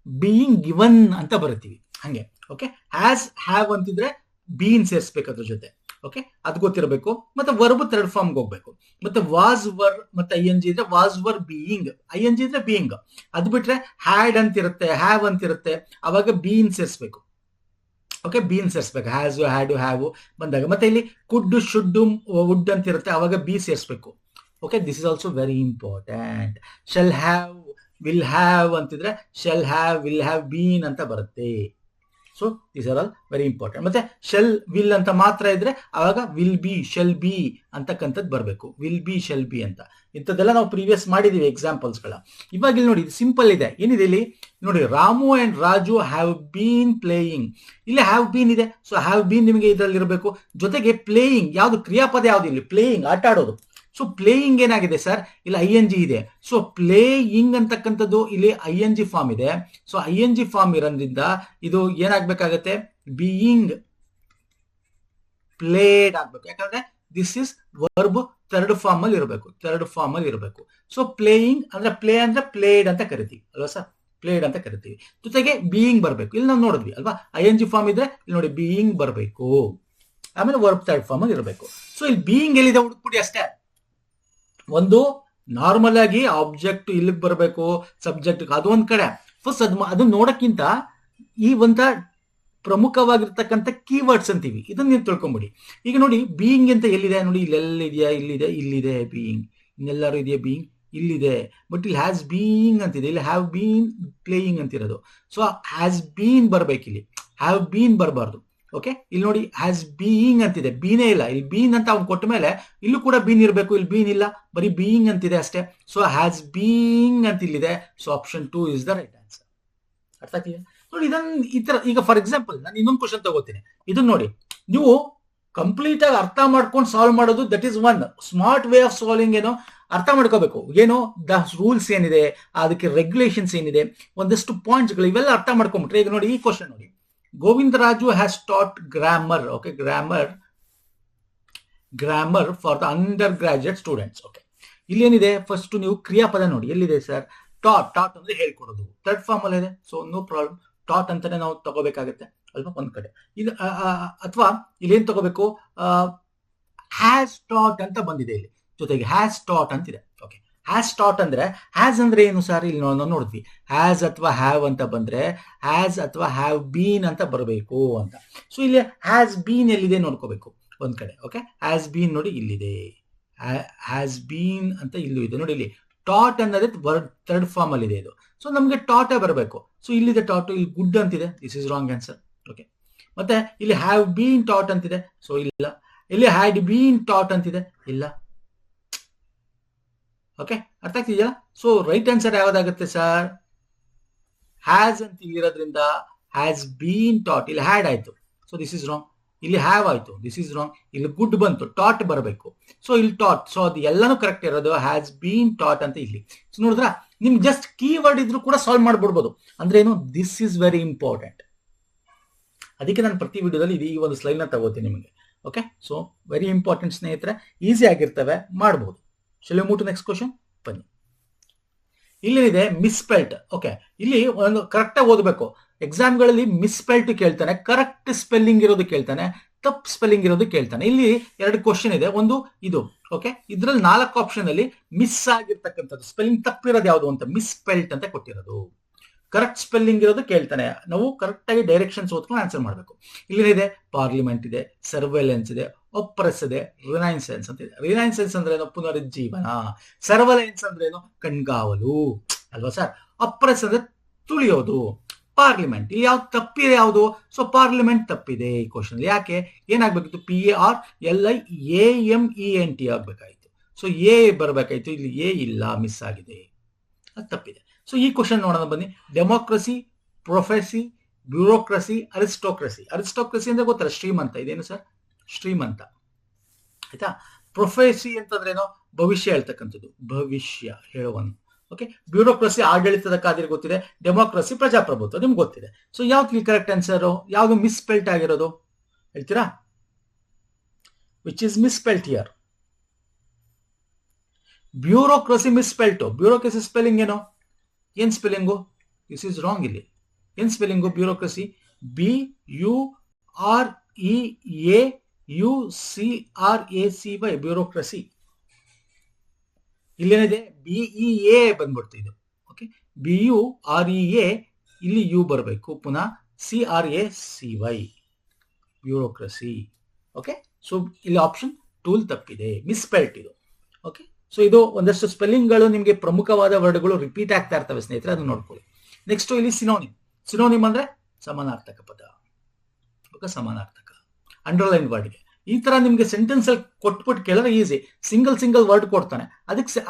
ಬೀಯಿಂಗ್ ಗಿವನ್ ಅಂತ ಬರ್ತೀವಿ ಹಂಗೆ. ಓಕೆ, ಹ್ಯಾಸ್ ಹ್ಯಾವ್ ಅಂತಿದ್ರೆ ಬೀನ್ ಸೇರಿಸ್ಬೇಕು ಅದ್ರ ಜೊತೆ. ಓಕೆ, ಅದು ಗೊತ್ತಿರಬೇಕು. ಮತ್ತೆ ವರ್ಬ್ ಥರ್ಡ್ ಫಾರ್ಮ್ಗೆ ಹೋಗ್ಬೇಕು. ಮತ್ತೆ ವಾಸ್ ವರ್ ಮತ್ತೆ ಐ ಎನ್ ಜಿ ಇದ್ರೆ was were being, I N G ಇದ್ರೆ ಬೀಯಿಂಗ್. ಅದು ಬಿಟ್ರೆ ಹ್ಯಾಡ್ ಅಂತಿರುತ್ತೆ, ಹ್ಯಾವ್ ಅಂತಿರುತ್ತೆ, ಅವಾಗ ಬೀನ್ ಸೇರಿಸ್ಬೇಕು. ಓಕೆ, ಬೀನ್ ಸೇರಿಸ್ಬೇಕು. ಹ್ಯಾಸ್ ಹ್ಯಾಡ್ ಹ್ಯಾವ್ ಬಂದಾಗ. ಮತ್ತೆ ಇಲ್ಲಿ ಕುಡ್ ಶುಡ್ ವುಡ್ ಅಂತಿರುತ್ತೆ, ಅವಾಗ ಬಿ ಸೇರಿಸ್ಬೇಕು. Okay, this is also very important. Shall have will have ಅಂತಿದ್ರೆ shall have will have been ಅಂತ ಬರುತ್ತೆ. So these are all very important. ಮತ್ತೆ ಶೆಲ್ ವಿಲ್ ಅಂತ ಮಾತ್ರ ಇದ್ರೆ ಅವಾಗ ವಿಲ್ ಬಿ ಶೆಲ್ ಬಿ ಅಂತಕ್ಕಂಥದ್ದು ಬರಬೇಕು. ವಿಲ್ ಬಿ ಶೆಲ್ ಬಿ ಅಂತ. ಇಂಥದ್ದೆಲ್ಲ ನಾವು ಪ್ರೀವಿಯಸ್ ಮಾಡಿದೀವಿ ಎಕ್ಸಾಂಪಲ್ಸ್ಗಳ. ಇವಾಗ ಇಲ್ಲಿ ನೋಡಿ, ಇದು ಸಿಂಪಲ್ ಇದೆ. ಏನಿದೆ ಇಲ್ಲಿ ನೋಡಿ, Ramu and Raju have been playing. ಇಲ್ಲಿ ಹ್ಯಾವ್ ಬೀನ್ ಇದೆ, ಸೊ ಹ್ಯಾವ್ ಬೀನ್ ನಿಮಗೆ ಇದರಲ್ಲಿ ಇರಬೇಕು. ಜೊತೆಗೆ ಪ್ಲೇಯಿಂಗ್, ಯಾವ್ದು ಕ್ರಿಯಾಪದ ಯಾವ್ದು ಇಲ್ಲಿ? ಪ್ಲೇಯಿಂಗ್, ಆಟ ಆಡೋದು. ಸೊ ಪ್ಲೇಯಿಂಗ್ ಏನಾಗಿದೆ ಸರ್? ಇಲ್ಲಿ ಐ ಎನ್ ಜಿ ಇದೆ. ಸೊ ಪ್ಲೇಯಿಂಗ್ ಅಂತಕ್ಕಂಥದ್ದು ಇಲ್ಲಿ ಐ ಎನ್ ಜಿ ಫಾರ್ಮ್ ಇದೆ. So I N G form ಇರೋದ್ರಿಂದ ಇದು ಏನಾಗಬೇಕಾಗತ್ತೆ? ಬೀಯಿಂಗ್ ಪ್ಲೇಡ್ ಆಗ್ಬೇಕು. ಯಾಕಂದ್ರೆ this is verb third form ಅಲ್ಲಿ ಇರಬೇಕು, ಥರ್ಡ್ ಫಾರ್ಮ್ ಅಲ್ಲಿ ಇರಬೇಕು. ಸೊ ಪ್ಲೇಯಿಂಗ್ ಅಂದ್ರೆ ಪ್ಲೇ ಅಂದ್ರೆ ಪ್ಲೇಡ್ ಅಂತ ಕರಿತೀವಿ ಅಲ್ವಾ ಸರ್? ಪ್ಲೇಡ್ ಅಂತ ಕರಿತೀವಿ. ಜೊತೆಗೆ ಬೀಯಿಂಗ್ ಬರಬೇಕು. ಇಲ್ಲಿ ನಾವು ನೋಡಿದ್ವಿ ಅಲ್ವಾ, ಐ ಎನ್ ಜಿ ಫಾರ್ಮ್ ಇದ್ರೆ ಇಲ್ಲಿ ನೋಡಿ ಬೀಯಿಂಗ್ ಬರಬೇಕು. ಆಮೇಲೆ ವರ್ಬ್ ಥರ್ಡ್ ಫಾರ್ಮ್ ಅಲ್ಲಿ ಇರಬೇಕು. ಸೊ ಇಲ್ಲಿ ಬೀಯಿಂಗ್ ಎಲ್ಲಿದೆ ಹುಡುಕ್ಬಿಡಿ ಅಷ್ಟೇ. ಒಂದು ನಾರ್ಮಲ್ ಆಗಿ ಆಬ್ಜೆಕ್ಟ್ ಇಲ್ಲಿಗೆ ಬರಬೇಕು, ಸಬ್ಜೆಕ್ಟ್ ಅದು ಒಂದ್ ಕಡೆ. ಫಸ್ಟ್ ಅದು ನೋಡಕ್ಕಿಂತ ಈ ಒಂದ ಪ್ರಮುಖವಾಗಿರ್ತಕ್ಕಂಥ ಕೀವರ್ಡ್ಸ್ ಅಂತೀವಿ, ಇದನ್ನ ನೀವು ತಿಳ್ಕೊಂಬಿಡಿ. ಈಗ ನೋಡಿ, ಬೀಯಿಂಗ್ ಅಂತ ಎಲ್ಲಿದೆ ನೋಡಿ, ಇಲ್ಲೆಲ್ಲಿದೆಯಾ? ಇಲ್ಲಿದೆ, ಇಲ್ಲಿದೆ ಬೀಯಿಂಗ್. ಇನ್ನೆಲ್ಲರೂ ಇದೆಯಾ ಬೀಯಿಂಗ್? ಇಲ್ಲಿದೆ. ಬಟ್ ಇಲ್ಲಿ ಹ್ಯಾಸ್ ಬೀಯಿಂಗ್ ಅಂತಿದೆ, ಇಲ್ಲಿ ಹ್ಯಾವ್ ಬೀನ್ ಪ್ಲೇಯಿಂಗ್ ಅಂತಿರೋದು. ಸೊ ಹ್ಯಾಸ್ ಬೀನ್ ಬರ್ಬೇಕು, ಇಲ್ಲಿ ಹ್ಯಾವ್ ಬೀನ್ ಬರಬಾರ್ದು. ಓಕೆ, ಇಲ್ಲಿ ನೋಡಿ ಹ್ಯಾಸ್ ಬೀಯಿಂಗ್ ಅಂತಿದೆ, ಬೀನೇ ಇಲ್ಲ. ಇಲ್ಲಿ ಬೀನ್ ಅಂತ ಅವ್ನು ಕೊಟ್ಟ ಮೇಲೆ ಇಲ್ಲೂ ಕೂಡ ಬೀನ್ ಇರಬೇಕು, ಇಲ್ಲಿ ಬೀನ್ ಇಲ್ಲ, ಬರೀ ಬೀಯಿಂಗ್ ಅಂತಿದೆ ಅಷ್ಟೇ. ಸೊ ಹ್ಯಾಸ್ ಬೀಯಿಂಗ್ ಅಂತ ಇಲ್ಲಿದೆ. So option 2 is the right answer. ಅರ್ಥ ಆಗ್ತಿದೆ ನೋಡಿ? ಇದನ್ನ ಈ ತರ. ಈಗ ಫಾರ್ ಎಕ್ಸಾಂಪಲ್ ನಾನು ಇನ್ನೊಂದು ಕ್ವಶನ್ ತಗೋತೀನಿ. ಇದನ್ನ ನೋಡಿ, ನೀವು ಕಂಪ್ಲೀಟ್ ಆಗಿ ಅರ್ಥ ಮಾಡ್ಕೊಂಡು ಸಾಲ್ವ್ ಮಾಡೋದು, that is one smart way of solving. ಏನೋ ಅರ್ಥ ಮಾಡ್ಕೋಬೇಕು, ಏನೋ ದ ರೂಲ್ಸ್ ಏನಿದೆ, ಅದಕ್ಕೆ ರೆಗ್ಯುಲೇಷನ್ಸ್ ಏನಿದೆ, ಒಂದಷ್ಟು ಪಾಯಿಂಟ್ಸ್ಗಳು, ಇವೆಲ್ಲ ಅರ್ಥ ಮಾಡ್ಕೊಂಡ್ಬಿಟ್ರೆ. ಈಗ ನೋಡಿ, ಈ ಕ್ವಶನ್ ನೋಡಿ, Govindaraja has taught grammar. Okay, grammar for the undergraduate students. Okay, ಇಲ್ಲಿ ಏನಿದೆ? ಫಸ್ಟ್ ನೀವು ಕ್ರಿಯಾಪದ ನೋಡಿ, ಎಲ್ಲಿದೆ ಸರ್? ಟಾಟ್. ಟಾಟ್ ಅಂದ್ರೆ ಹೇಳ್ಕೊಡೋದು, ಥರ್ಡ್ ಫಾರ್ಮ್ ಅಲ್ಲಿ ಇದೆ. ಸೊ ನೋ ಪ್ರಾಬ್ಲಮ್, ಟಾಟ್ ಅಂತಾನೆ ನಾವು ತಗೋಬೇಕಾಗತ್ತೆ ಅಲ್ವಾ ಒಂದ್ ಕಡೆ. ಇದು ಅಥವಾ ಇಲ್ಲಿ ಏನ್ ತಗೋಬೇಕು? ಹ್ಯಾಸ್ ಟಾಟ್ ಅಂತ ಬಂದಿದೆ ಇಲ್ಲಿ, ಜೊತೆಗೆ ಹ್ಯಾಸ್ ಟಾಟ್ ಅಂತಿದೆ. ಓಕೆ, ಹ್ಯಾಸ್ ಟಾಟ್ ಅಂದ್ರೆ ಹ್ಯಾಸ್ ಅಂದ್ರೆ ಏನು ಸರ್? ಇಲ್ಲಿ ನಾವು ನೋಡಿದ್ವಿ, ಹ್ಯಾಸ್ ಅಥವಾ ಹ್ಯಾವ್ ಅಂತ ಬಂದ್ರೆ ಹ್ಯಾಸ್ ಅಥವಾ ಹ್ಯಾವ್ ಬೀನ್ ಅಂತ ಬರಬೇಕು ಅಂತ. ಸೊ ಇಲ್ಲಿ ಹ್ಯಾಸ್ ಬೀನ್ ಎಲ್ಲಿದೆ ನೋಡ್ಕೋಬೇಕು ಒಂದ್ ಕಡೆ. ಓಕೆ, ಹ್ಯಾಸ್ ಬೀನ್ ನೋಡಿ ಇಲ್ಲಿದೆ, ಹ್ಯಾಸ್ ಬೀನ್ ಅಂತ ಇಲ್ಲೂ ಇದೆ ನೋಡಿ. ಇಲ್ಲಿ ಟಾಟ್ ಅನ್ನೋದೇ ವರ್ಡ್ ಥರ್ಡ್ ಫಾರ್ಮ್ ಅಲ್ಲಿ ಇದೆ ಇದು. ಸೊ ನಮ್ಗೆ ಟಾಟೇ ಬರಬೇಕು. ಸೊ ಇಲ್ಲಿದೆ ಟಾಟ್, ಇಲ್ಲಿ ಗುಡ್ ಅಂತಿದೆ, this is wrong answer. Okay, ಮತ್ತೆ ಇಲ್ಲಿ ಹ್ಯಾವ್ ಬೀನ್ ಟಾಟ್ ಅಂತಿದೆ, ಸೊ ಇಲ್ಲ. ಇಲ್ಲಿ ಹ್ಯಾಡ್ ಬೀನ್ ಟಾಟ್ ಅಂತಿದೆ, ಇಲ್ಲ. ಓಕೆ, ಅರ್ಥ ಆಗ್ತಿದೆಯಾ? ಸೊ ರೈಟ್ ಆನ್ಸರ್ ಯಾವ್ದಾಗುತ್ತೆ ಸರ್? ಹ್ಯಾಸ್ ಅಂತ ಇರೋದ್ರಿಂದ ಹ್ಯಾಸ್ ಬೀನ್ ಟಾಟ್, ಇಲ್ಲಿ ಹ್ಯಾಡ್ ಆಯ್ತು, ಸೊ ದಿಸ್ ಇಸ್ ರಾಂಗ್. ಇಲ್ಲಿ ಹ್ಯಾವ್ ಆಯ್ತು, ದಿಸ್ ಇಸ್ ರಾಂಗ್. ಇಲ್ಲಿ ಗುಡ್ ಬಂತು, ಟಾಟ್ ಬರಬೇಕು. ಸೊ ಇಲ್ಲಿ ಟಾಟ್, ಸೊ ಅದು ಎಲ್ಲಾನು ಕರೆಕ್ಟ್ ಇರೋದು, ಹ್ಯಾಸ್ ಬೀನ್ ಟಾಟ್ ಅಂತ ಇಲ್ಲಿ. ಸೊ ನೋಡಿದ್ರ, ನಿಮ್ಗೆ ಜಸ್ಟ್ ಕೀವರ್ಡ್ ಇದ್ರು ಕೂಡ ಸಾಲ್ವ್ ಮಾಡ್ಬಿಡ್ಬೋದು. ಅಂದ್ರೆ ಏನು? This is very important. ಅದಕ್ಕೆ ನಾನು ಪ್ರತಿ ವಿಡಿಯೋದಲ್ಲಿ ಈ ಒಂದು ಸ್ಲೈಡ್ ನ ತಗೋತೀನಿ ನಿಮಗೆ. ಓಕೆ, ಸೊ ವೆರಿ ಇಂಪಾರ್ಟೆಂಟ್ ಸ್ನೇಹಿತರೆ, ಈಸಿ ಆಗಿರ್ತವೆ, ಮಾಡಬಹುದು. Shall we move to next question? ಬನ್ನಿ. ಇಲ್ಲಿದೆ ಮಿಸ್ಪೆಲ್ಟ್. ಓಕೆ, ಇಲ್ಲಿ ಒಂದು ಕರೆಕ್ಟ್ ಆಗಿ ಓದಬೇಕು. ಎಕ್ಸಾಮ್ಗಳಲ್ಲಿ ಮಿಸ್ಪೆಲ್ಟ್ ಕೇಳ್ತಾನೆ, ಕರೆಕ್ಟ್ ಸ್ಪೆಲ್ಲಿಂಗ್ ಇರೋದು ಕೇಳ್ತಾನೆ, ತಪ್ಪು ಸ್ಪೆಲ್ಲಿಂಗ್ ಇರೋದು ಕೇಳ್ತಾನೆ. ಇಲ್ಲಿ 2 ಕ್ವಶನ್ ಇದೆ, ಒಂದು ಇದು. ಓಕೆ, ಇದ್ರಲ್ಲಿ 4 ಆಪ್ಷನ್ ಅಲ್ಲಿ ಮಿಸ್ ಆಗಿರ್ತಕ್ಕಂಥದ್ದು, ಸ್ಪೆಲ್ಲಿಂಗ್ ತಪ್ಪಿರೋದು ಯಾವುದು ಅಂತ ಮಿಸ್ಪೆಲ್ಟ್ ಅಂತ ಕೊಟ್ಟಿರೋದು. ಕರೆಕ್ಟ್ ಸ್ಪೆಲ್ಲಿಂಗ್ ಇರೋದು ಕೇಳ್ತಾನೆ, ನಾವು ಕರೆಕ್ಟ್ ಆಗಿ ಡೈರೆಕ್ಷನ್ಸ್ ಓದ್ಕೊಂಡು ಆನ್ಸರ್ ಮಾಡಬೇಕು. ಇಲ್ಲಿದೆ ಪಾರ್ಲಿಮೆಂಟ್ ಇದೆ, ಸರ್ವೆಲೆನ್ಸ್ ಇದೆ, ಒಪ್ರೆಸ್ ಇದೆ, ರಿನೈನ್ಸೆನ್ಸ್ ಅಂತ ಇದೆ. ರಿನೈನ್ಸೆನ್ಸ್ ಅಂದ್ರೆ ಏನು? ಪುನರುಜ್ಜೀವನ. ಸರ್ವೆಲೆನ್ಸ್ ಅಂದ್ರೆ ಏನು? ಕಣ್ಗಾವಲು ಅಲ್ವಾ ಸರ್? ಒಪ್ರೆಸ್ ಅಂದ್ರೆ ತುಳಿಯೋದು. ಪಾರ್ಲಿಮೆಂಟ್, ಇಲ್ಲಿ ಯಾವ್ದು ತಪ್ಪಿದೆ? ಯಾವುದು? ಸೊ ಪಾರ್ಲಿಮೆಂಟ್ ತಪ್ಪಿದೆ ಈ ಕ್ವಶನ್. ಯಾಕೆ? ಏನಾಗ್ಬೇಕಿತ್ತು? PARLIAMENT ಆಗ್ಬೇಕಾಯ್ತು. ಸೊ ಎ ಬರ್ಬೇಕಾಯ್ತು, ಇಲ್ಲಿ ಎ ಇಲ್ಲ, ಮಿಸ್ ಆಗಿದೆ, ಅದು ತಪ್ಪಿದೆ. ಸೊ ಈ ಕ್ವಶನ್ ನೋಡೋಣ ಬನ್ನಿ. Democracy, prophecy, bureaucracy, ಅರಿಸ್ಟೋಕ್ರಸಿ. ಅರಿಸ್ಟೋಕ್ರಸಿ ಅಂದ್ರೆ ಗೊತ್ತಲ್ಲ, ಶ್ರೀಮಂತ. ಇದೇನು ಸರ್? ಶ್ರೀಮಂತ. ಆಯ್ತಾ? ಪ್ರೊಫೆಸಿ ಅಂತಂದ್ರೇನೋ? ಭವಿಷ್ಯ ಹೇಳ್ತಕ್ಕಂಥದ್ದು, ಭವಿಷ್ಯ ಹೇಳುವನು. ಓಕೆ, ಬ್ಯೂರೋಕ್ರಸಿ ಆಡಳಿತದ ಕಾದಿರಿ ಗೊತ್ತಿದೆ, ಡೆಮೋಕ್ರಸಿ ಪ್ರಜಾಪ್ರಭುತ್ವ ನಿಮ್ಗೆ ಗೊತ್ತಿದೆ. ಸೊ ಯಾವ್ದು ಕರೆಕ್ಟ್ ಆನ್ಸರ್? ಯಾವ್ದು ಮಿಸ್ಪೆಲ್ಟ್ ಆಗಿರೋದು ಹೇಳ್ತೀರಾ? Which is misspelt here? Bureaucracy misspelt. Bureaucracy spelling ಏನು? ಏನ್ ಸ್ಪೆಲ್ಲಿಂಗು? This is wrong. ಇಲ್ಲಿ ಏನ್ ಸ್ಪೆಲ್ಲಿಂಗು? Bureaucracy BUREAUCRACY, bureaucracy. ಇಲ್ಲೇನಿದೆ BEA ಬಂದ್ಬಿಡ್ತು ಇದು. ಓಕೆ, BUREA, ಇಲ್ಲಿ ಯು ಬರಬೇಕು, ಪುನಃ CRACY, ಬ್ಯೂರೋಕ್ರಸಿ. ಓಕೆ, ಸೊ ಇಲ್ಲಿ ಆಪ್ಷನ್ ಟೂಲ್ ತಪ್ಪಿದೆ, ಮಿಸ್ಪೆಲ್ಟ್ ಇದು. ಓಕೆ, ಸೊ ಇದು ಒಂದಷ್ಟು ಸ್ಪೆಲ್ಲಿಂಗ್ಗಳು ನಿಮಗೆ ಪ್ರಮುಖವಾದ ವರ್ಡ್ಗಳು ರಿಪೀಟ್ ಆಗ್ತಾ ಇರ್ತವೆ ಸ್ನೇಹಿತರೆ, ಅದನ್ನ ನೋಡ್ಕೊಳ್ಳಿ. ನೆಕ್ಸ್ಟ್ ಇಲ್ಲಿ ಸಿನೋನಿಮ್. ಸಿನೋನಿಮ್ ಅಂದ್ರೆ ಸಮಾನಾರ್ಥಕ ಪದ. ಓಕೆ, ಸಮಾನಾರ್ಥಕ ಅಂಡರ್ಲೈನ್ ವರ್ಡ್ಗೆ. ಈ ತರ ನಿಮ್ಗೆ ಸೆಂಟೆನ್ಸ್ ಅಲ್ಲಿ ಕೊಟ್ಬಿಟ್ಟು ಕೇಳಿದ್ರೆ ಈಸಿ, ಸಿಂಗಲ್ ವರ್ಡ್ ಕೊಡ್ತಾನೆ, ಅದಕ್ಕೆ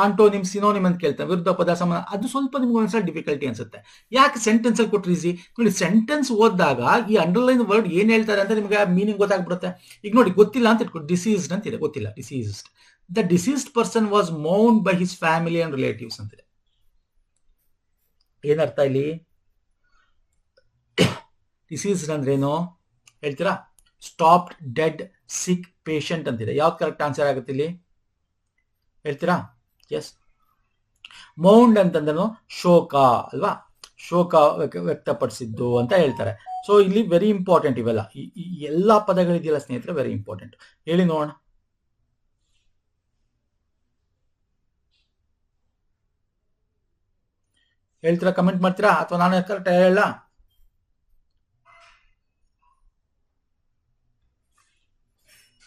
ಆಂಟೋನಿಮ್ ಸಿನೋನಿಮ್ ಅಂತ ಕೇಳ್ತಾನೆ, ವಿರುದ್ಧ ಪದ ಸಮಾನ, ಅದು ಸ್ವಲ್ಪ ನಿಮ್ಗೆ ಒಂದ್ಸಲ ಡಿಫಿಕಲ್ಟಿ ಅನ್ಸುತ್ತೆ. ಯಾಕೆ ಸೆಂಟೆನ್ಸ್ ಅಲ್ಲಿ ಕೊಟ್ರೆ ಈಸಿ? ನೋಡಿ, ಸೆಂಟೆನ್ಸ್ ಓದಿದಾಗ ಈ ಅಂಡರ್ಲೈನ್ ವರ್ಡ್ ಏನ್ ಹೇಳ್ತಾರೆ ಅಂತ ನಿಮ್ಗೆ ಮೀನಿಂಗ್ ಗೊತ್ತಾಗ್ಬಿಡುತ್ತೆ. ಈಗ ನೋಡಿ, ಗೊತ್ತಿಲ್ಲ ಅಂತ ಇಟ್ಕೊಂಡು ಡಿಸೀಸ್ಡ್ ಅಂತ ಇದೆ, ಗೊತ್ತಿಲ್ಲ, deceased. The deceased person was ಮೌಂಡ್ by his family and relatives ಅಂತಿದೆ. ಏನರ್ಥ ಇಲ್ಲಿ? ಡಿಸೀಸ್ಡ್ ಅಂದ್ರೆ ಏನು ಹೇಳ್ತೀರಾ? ಸ್ಟಾಪ್ಡ್, ಡೆಡ್, ಸಿಕ್, ಪೇಷಂಟ್ ಅಂತಿದೆ. ಯಾವ್ದು ಕರೆಕ್ಟ್ ಆನ್ಸರ್ ಆಗುತ್ತೆ ಇಲ್ಲಿ ಹೇಳ್ತೀರಾ? ಎಸ್, ಮೌಂಡ್ ಅಂತಂದ್ರೂ ಶೋಕ ಅಲ್ವಾ, ಶೋಕ ವ್ಯಕ್ತಪಡಿಸಿದ್ದು ಅಂತ ಹೇಳ್ತಾರೆ. ಸೊ ಇಲ್ಲಿ ವೆರಿ ಇಂಪಾರ್ಟೆಂಟ್ ಇವೆಲ್ಲ, ಈ ಎಲ್ಲಾ ಪದಗಳಿದೆಯಲ್ಲ ಸ್ನೇಹಿತರೆ, ವೆರಿ ಇಂಪಾರ್ಟೆಂಟ್. ಹೇಳಿ ನೋಡೋಣ. ಹೇಳ್ತೀರಾ, ಕಮೆಂಟ್ ಮಾಡ್ತೀರಾ, ಅಥವಾ ನಾನು ಕರೆಕ್ಟ್ ಹೇಳ?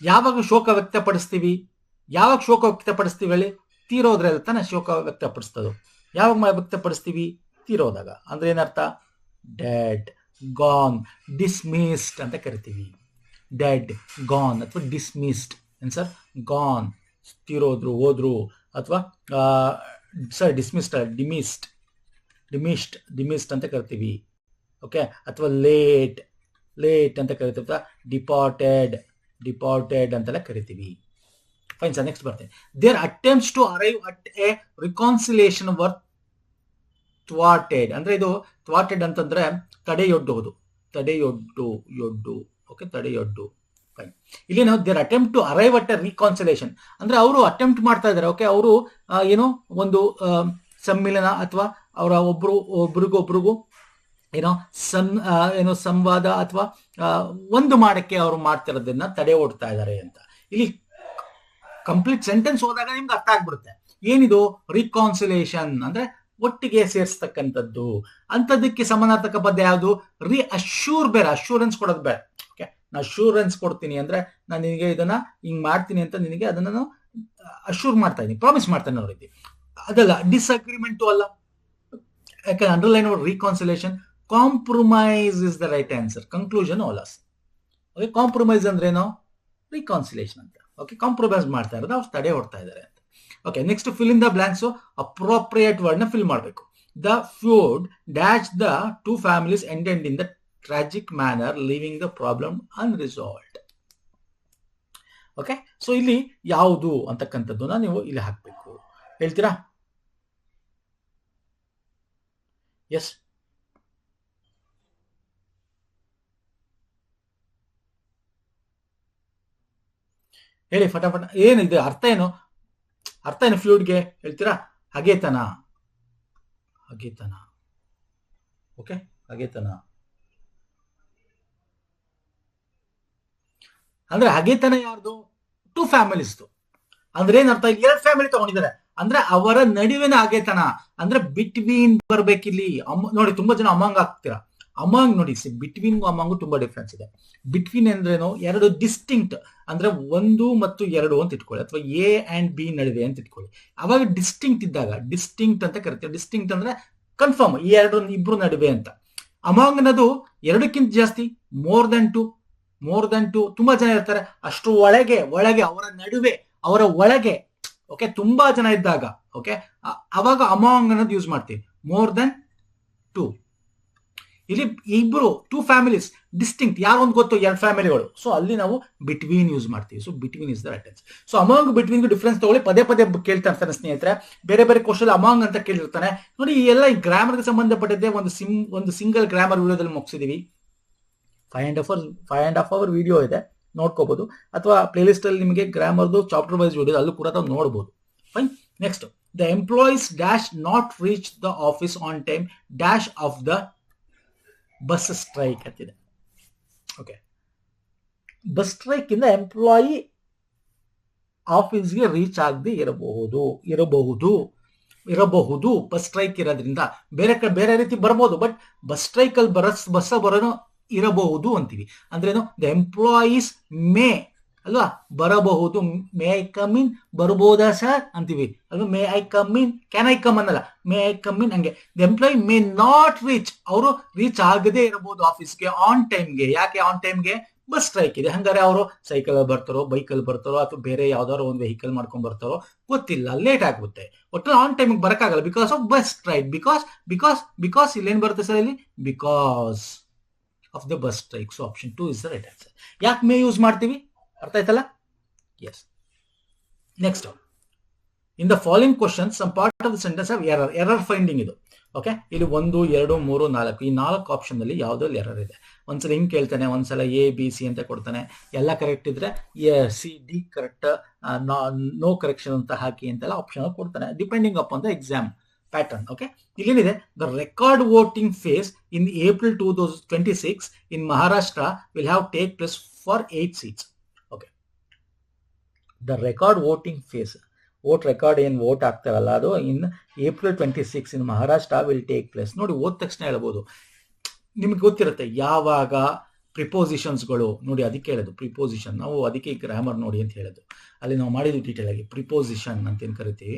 ಯಾವಾಗ ಶೋಕ ವ್ಯಕ್ತಪಡಿಸ್ತೀವಿ? ಯಾವಾಗ ಶೋಕ ವ್ಯಕ್ತಪಡಿಸ್ತೀವಿ ಹೇಳಿ? ತೀರೋದ್ರಲ್ಲಿ ತಾನೆ ಶೋಕ ವ್ಯಕ್ತಪಡಿಸ್ತದು. ಯಾವಾಗ ವ್ಯಕ್ತಪಡಿಸ್ತೀವಿ? ತೀರೋದಾಗ. ಅಂದ್ರೆ ಏನರ್ಥ? ಡೆಡ್, ಗಾನ್, ಡಿಸ್ಮಿಸ್ಡ್ ಅಂತ ಕರಿತೀವಿ. ಡೆಡ್, ಗಾನ್ ಅಥವಾ ಡಿಸ್ಮಿಸ್ಡ್. ಏನ್ ಸರ್? ಗಾನ್ ತೀರೋದ್ರು, ಹೋದ್ರು, ಅಥವಾ ಸರ್ ಡಿಸ್ಮಿಸ್ಡ್, ಡಿಮಿಸ್ಡ್ ಅಂತ ಕರಿತೀವಿ. ಓಕೆ, ಅಥವಾ ಲೇಟ್ ಅಂತ ಕರಿತೀವಿ, ಅಥವಾ ಡಿಪಾರ್ಟೆಡ್ ಅಂತೆಲ್ಲ ಕರಿತೀವಿ. ಫೈನ್ ಸರ್, ನೆಕ್ಸ್ಟ್ ಬರ್ತೇನೆ. Their attempts to arrive at a reconciliation were thwarted. ಅಂದ್ರೆ ಇದು ಥ್ವಾರ್ಟೆಡ್ ಅಂತಂದ್ರೆ ತಡೆಯೊಡ್ಡುವುದು, ಓಕೆ, ತಡೆಯೊಡ್ಡು. ಫೈನ್. ಇಲ್ಲಿ ನಾವು their attempt to arrive at a reconciliation ಅಂದ್ರೆ ಅವರು ಅಟೆಂಪ್ಟ್ ಮಾಡ್ತಾ ಇದ್ದಾರೆ. ಓಕೆ, ಅವರು ಏನೋ ಒಂದು ಸಮ್ಮಿಲನ ಅಥವಾ ಅವರ ಒಬ್ರಿಗೊಬ್ರಿಗೂ ಏನೋ ಸಂವಾದ ಅಥವಾ ಒಂದು ಮಾಡಕ್ಕೆ ಅವರು ಮಾಡ್ತಿರೋದನ್ನ ತಡೆ ಓಡ್ತಾ ಇದ್ದಾರೆ ಅಂತ. ಇಲ್ಲಿ ಕಂಪ್ಲೀಟ್ ಸೆಂಟೆನ್ಸ್ ಹೋದಾಗ ನಿಮ್ಗೆ ಅರ್ಥ ಆಗ್ಬಿಡುತ್ತೆ. ಏನಿದು? ರಿಕಾನ್ಸಿಲೇಷನ್ ಅಂದ್ರೆ ಒಟ್ಟಿಗೆ ಸೇರಿಸ್ತಕ್ಕಂಥದ್ದು. ಅಂತದಕ್ಕೆ ಸಮಾನಾರ್ಥಕ ಪದ ಯಾವುದು? ಅಶ್ಯೂರ್ ಬೇರೆ, ಅಶ್ಯೂರೆನ್ಸ್ ಕೊಡೋದು ಬೇರೆ. ಓಕೆ, ನಾನು ಅಶ್ಯೂರೆನ್ಸ್ ಕೊಡ್ತೀನಿ ಅಂದ್ರೆ ನಾನು ನಿನಗೆ ಇದನ್ನ ಹಿಂಗ್ ಮಾಡ್ತೀನಿ ಅಂತ ನಿನಗೆ ಅದನ್ನ ನಾನು ಅಶ್ಯೂರ್ ಮಾಡ್ತಾ ಇದ್ದೀನಿ, ಪ್ರಾಮಿಸ್ ಮಾಡ್ತಾನೆ ನೋಡಿದ್ವಿ. ಅದಲ್ಲ, ಡಿಸ್ಅಗ್ರಿಮೆಂಟು ಅಲ್ಲ. ಯಾಕಂದ್ರೆ underline reconciliation. Compromise is the right answer. Conclusion ಓಲಾಸ್. ಓಕೆ, ಕಾಂಪ್ರಮೈಸ್ ಅಂದ್ರೆ ಏನು? ರಿಕಾನ್ಸಿಲೇಷನ್ ಅಂತ. ಓಕೆ, ಕಾಂಪ್ರಮೈಸ್ ಮಾಡ್ತಾ ಇರೋದು, ಅವ್ರು ತಡೆ ಹೊಡ್ತಾ ಇದ್ದಾರೆ ಅಂತ. Okay, next fill in the blanks. Appropriate word ನ ಫಿಲ್ ಮಾಡಬೇಕು. The feud dash the two families ended in the tragic manner, leaving the problem unresolved. Okay, so ಇಲ್ಲಿ ಯಾವುದು ಅಂತಕ್ಕಂಥದ್ದನ್ನ ನೀವು ಇಲ್ಲಿ ಹಾಕ್ಬೇಕು. ಹೇಳ್ತೀರಾ? ಎಸ್, ಹೇಳಿ ಫಟಾಫಟ. ಏನಿದೆ ಅರ್ಥ? ಏನು ಫ್ಲೂಡ್ಗೆ? ಹೇಳ್ತೀರಾ? ಹಗೆತನ. ಓಕೆ, ಹಗೆತನ ಅಂದ್ರೆ ಹಗೆತನ ಯಾರ್ದು? ಟೂ ಫ್ಯಾಮಿಲೀಸ್ದು. ಅಂದ್ರೆ ಏನರ್ಥ? ಇಲ್ಲಿ 2 ಫ್ಯಾಮಿಲಿ ತಗೊಂಡಿದ್ದಾರೆ ಅಂದ್ರೆ ಅವರ ನಡುವಿನ ಹಗೆತನ ಅಂದ್ರೆ ಬಿಟ್ವೀನ್ ಬರ್ಬೇಕಿಲ್ಲಿ. ನೋಡಿ, ತುಂಬಾ ಜನ ಅಮಾಂಗ್ ಆಗ್ತೀರಾ. ಅಮಾಂಗ್ ನೋಡಿ, ಬಿಟ್ವೀನ್ ಅಮಾಂಗು ತುಂಬಾ ಡಿಫ್ರೆನ್ಸ್ ಇದೆ. ಬಿಟ್ವೀನ್ ಅಂದ್ರೇನು? 2 ಡಿಸ್ಟಿಂಕ್ಟ್ ಅಂದ್ರೆ 1 ಮತ್ತು 2 ಅಂತ ಇಟ್ಕೊಳ್ಳಿ, ಅಥವಾ ಎ ಅಂಡ್ ಬಿ ನಡುವೆ ಅಂತ ಇಟ್ಕೊಳ್ಳಿ. ಅವಾಗ ಡಿಸ್ಟಿಂಕ್ಟ್ ಇದ್ದಾಗ ಡಿಸ್ಟಿಂಕ್ಟ್ ಅಂತ ಕರಿತೀವಿ. ಡಿಸ್ಟಿಂಕ್ಟ್ ಅಂದ್ರೆ ಕನ್ಫರ್ಮ್, ಈ ಇಬ್ರು ನಡುವೆ ಅಂತ. ಅಮಾಂಗ್ ಅನ್ನೋದು 2ಕ್ಕಿಂತ ಜಾಸ್ತಿ, ಮೋರ್ ದನ್ ಟು ತುಂಬಾ ಜನ ಇರ್ತಾರೆ. ಅಷ್ಟು ಒಳಗೆ ಅವರ ನಡುವೆ, ಅವರ ಒಳಗೆ. ಓಕೆ, ತುಂಬಾ ಜನ ಇದ್ದಾಗ ಓಕೆ ಅವಾಗ ಅಮಾಂಗ್ ಅನ್ನೋದು ಯೂಸ್ ಮಾಡ್ತೀವಿ. More than 2. ಇಲ್ಲಿ ಇಬ್ರು 2 ಫ್ಯಾಮಿಲೀಸ್ ಡಿಸ್ಟಿಂಕ್ಟ್, ಯಾರು ಒಂದು ಗೊತ್ತು? 2 ಫ್ಯಾಮಿಲಿಗಳು. ಸೊ ಅಲ್ಲಿ ನಾವು ಬಿಟ್ವೀನ್ ಯೂಸ್ ಮಾಡ್ತೀವಿ. So between is the right answer. So among between difference ತಗೊಳ್ಳಿ. ಪದೇ ಕೇಳ್ತಾ ಇರ್ತಾನೆ ಸ್ನೇಹಿತರೆ, ಬೇರೆ ಕ್ವಶನ್ ಅಮಾಂಗ್ ಅಂತ ಕೇಳಿರ್ತಾನೆ ನೋಡಿ. ಈ ಎಲ್ಲ ಗ್ರಾಮರ್ಗೆ ಸಂಬಂಧಪಟ್ಟಿದ್ದೆ ಒಂದು ಸಿಂಗಲ್ ಗ್ರಾಮರ್ ವಿಡಿಯೋದಲ್ಲಿ ಮುಗಿಸಿದೀವಿ. 5.5 hour ವಿಡಿಯೋ ಇದೆ, ನೋಡ್ಕೋಬಹುದು. ಅಥವಾ ಪ್ಲೇ ಲಿಸ್ಟ್ ಅಲ್ಲಿ ನಿಮಗೆ ಗ್ರಾಮರ್ದು ಚಾಪ್ಟರ್ ವೈಸ್ ವಿಡಿಯೋ ಅಲ್ಲೂ ಕೂಡ ತಾವು ನೋಡಬಹುದು. Fine. Next, the employees dash not reach the office on time dash of the bus strike ಅಂತಿದೆ. ಓಕೆ, ಬಸ್ ಸ್ಟ್ರೈಕ್ ಇಂದ ಎಂಪ್ಲಾಯಿ ಆಫೀಸ್ಗೆ ರೀಚ್ ಆಗದೆ ಇರಬಹುದು ಬಸ್ ಸ್ಟ್ರೈಕ್ ಇರೋದ್ರಿಂದ. ಬೇರೆ ರೀತಿ ಬರ್ಬೋದು, ಬಟ್ ಬಸ್ ಸ್ಟ್ರೈಕ್ ಅಲ್ಲಿ ಬಸ್ ಬರೋನು ಇರಬಹುದು ಅಂತೀವಿ. ಅಂದ್ರೇನು, ದ ಎಂಪ್ಲಾಯೀಸ್ ಮೇ ಅಲ್ವಾ, ಬರಬಹುದು. ಮೇ ಐ ಕಮ್ ಇನ್, ಬರ್ಬೋದಾ ಸರ್ ಅಂತೀವಿ ಅಲ್ವಾ. May I come in, can I come ಅನ್ನಲ್ಲ, ಮೇ ಐ ಕಮ್ ಇನ್. ಹಂಗೆ the employee may not reach, ಅವರು ರೀಚ್ ಆಗದೆ ಇರಬಹುದು ಆಫೀಸ್ಗೆ ಆನ್ ಟೈಮ್ಗೆ. ಯಾಕೆ ಆನ್ ಟೈಮ್ಗೆ? ಬಸ್ ಸ್ಟ್ರೈಕ್ ಇದೆ. ಹಂಗಾರೆ ಅವರು ಸೈಕಲ್ ಬರ್ತಾರೋ, ಬೈಕಲ್ಲಿ ಬರ್ತಾರೋ, ಅಥವಾ ಬೇರೆ ಯಾವ್ದಾದ್ರು ಒಂದು ವೆಹಿಕಲ್ ಮಾಡ್ಕೊಂಡ್ ಬರ್ತಾರೋ ಗೊತ್ತಿಲ್ಲ, ಲೇಟ್ ಆಗುತ್ತೆ. ಒಟ್ಟು ಆನ್ ಟೈಮಿಗೆ ಬರಕ್ಕಾಗಲ್ಲ because of bus strike. Because ಇಲ್ಲೇನ್ ಬರುತ್ತೆ ಸರ್ ಇಲ್ಲಿ? Because of the bus strike. So option 2 is the right answer. ಯಾಕೆ ಮೇ ಯೂಸ್ ಮಾಡ್ತೀವಿ? ಅರ್ಥ ಆಯ್ತಲ್ಲ? Yes. Next, in the following question some part of the sentence of error finding ಇದು. ಓಕೆ, ಇಲ್ಲಿ 1, 2, 3, 4 ಈ 4 ಆಪ್ಷನ್ ಅಲ್ಲಿ ಯಾವ್ದ್ರಲ್ಲಿ ಎರರ್ ಇದೆ. ಒಂದ್ಸಲ ಹಿಂಗ್ ಕೇಳ್ತಾನೆ, ಒಂದ್ಸಲ A, B, C ಅಂತ ಕೊಡ್ತಾನೆ. ಎಲ್ಲ ಕರೆಕ್ಟ್ ಇದ್ರೆ C, D correct, no correction ಅಂತ ಹಾಕಿ ಅಂತೆಲ್ಲ ಆಪ್ಷನ್ ಕೊಡ್ತಾನೆ, depending upon the exam pattern. Okay, ಇಲ್ಲೇನಿದೆ, the record voting phase in April 2026 in Maharashtra will have take place for 8 seats. Okay, the record voting phase, vote record ಏನು ವೋಟ್ ಆಗ್ತಾರಲ್ಲ ಅದು in April 26 in Maharashtra will take place. ನೋಡಿ, ಓದ್ ತಕ್ಷಣ ಹೇಳ್ಬೋದು, ನಿಮ್ಗೆ ಗೊತ್ತಿರುತ್ತೆ ಯಾವಾಗ ಪ್ರಿಪೋಸಿಷನ್ಸ್ಗಳು. ನೋಡಿ, ಅದಕ್ಕೆ ಹೇಳೋದು ಪ್ರಿಪೋಸಿಷನ್. ನಾವು ಅದಕ್ಕೆ ಗ್ರಾಮರ್ ನೋಡಿ ಅಂತ ಹೇಳೋದು. ಅಲ್ಲಿ ನಾವು ಮಾಡಿದ್ವಿ ಡೀಟೇಲ್ ಆಗಿ. ಪ್ರಿಪೋಸಿಷನ್ ಅಂತ ಏನು ಕರಿತೀವಿ,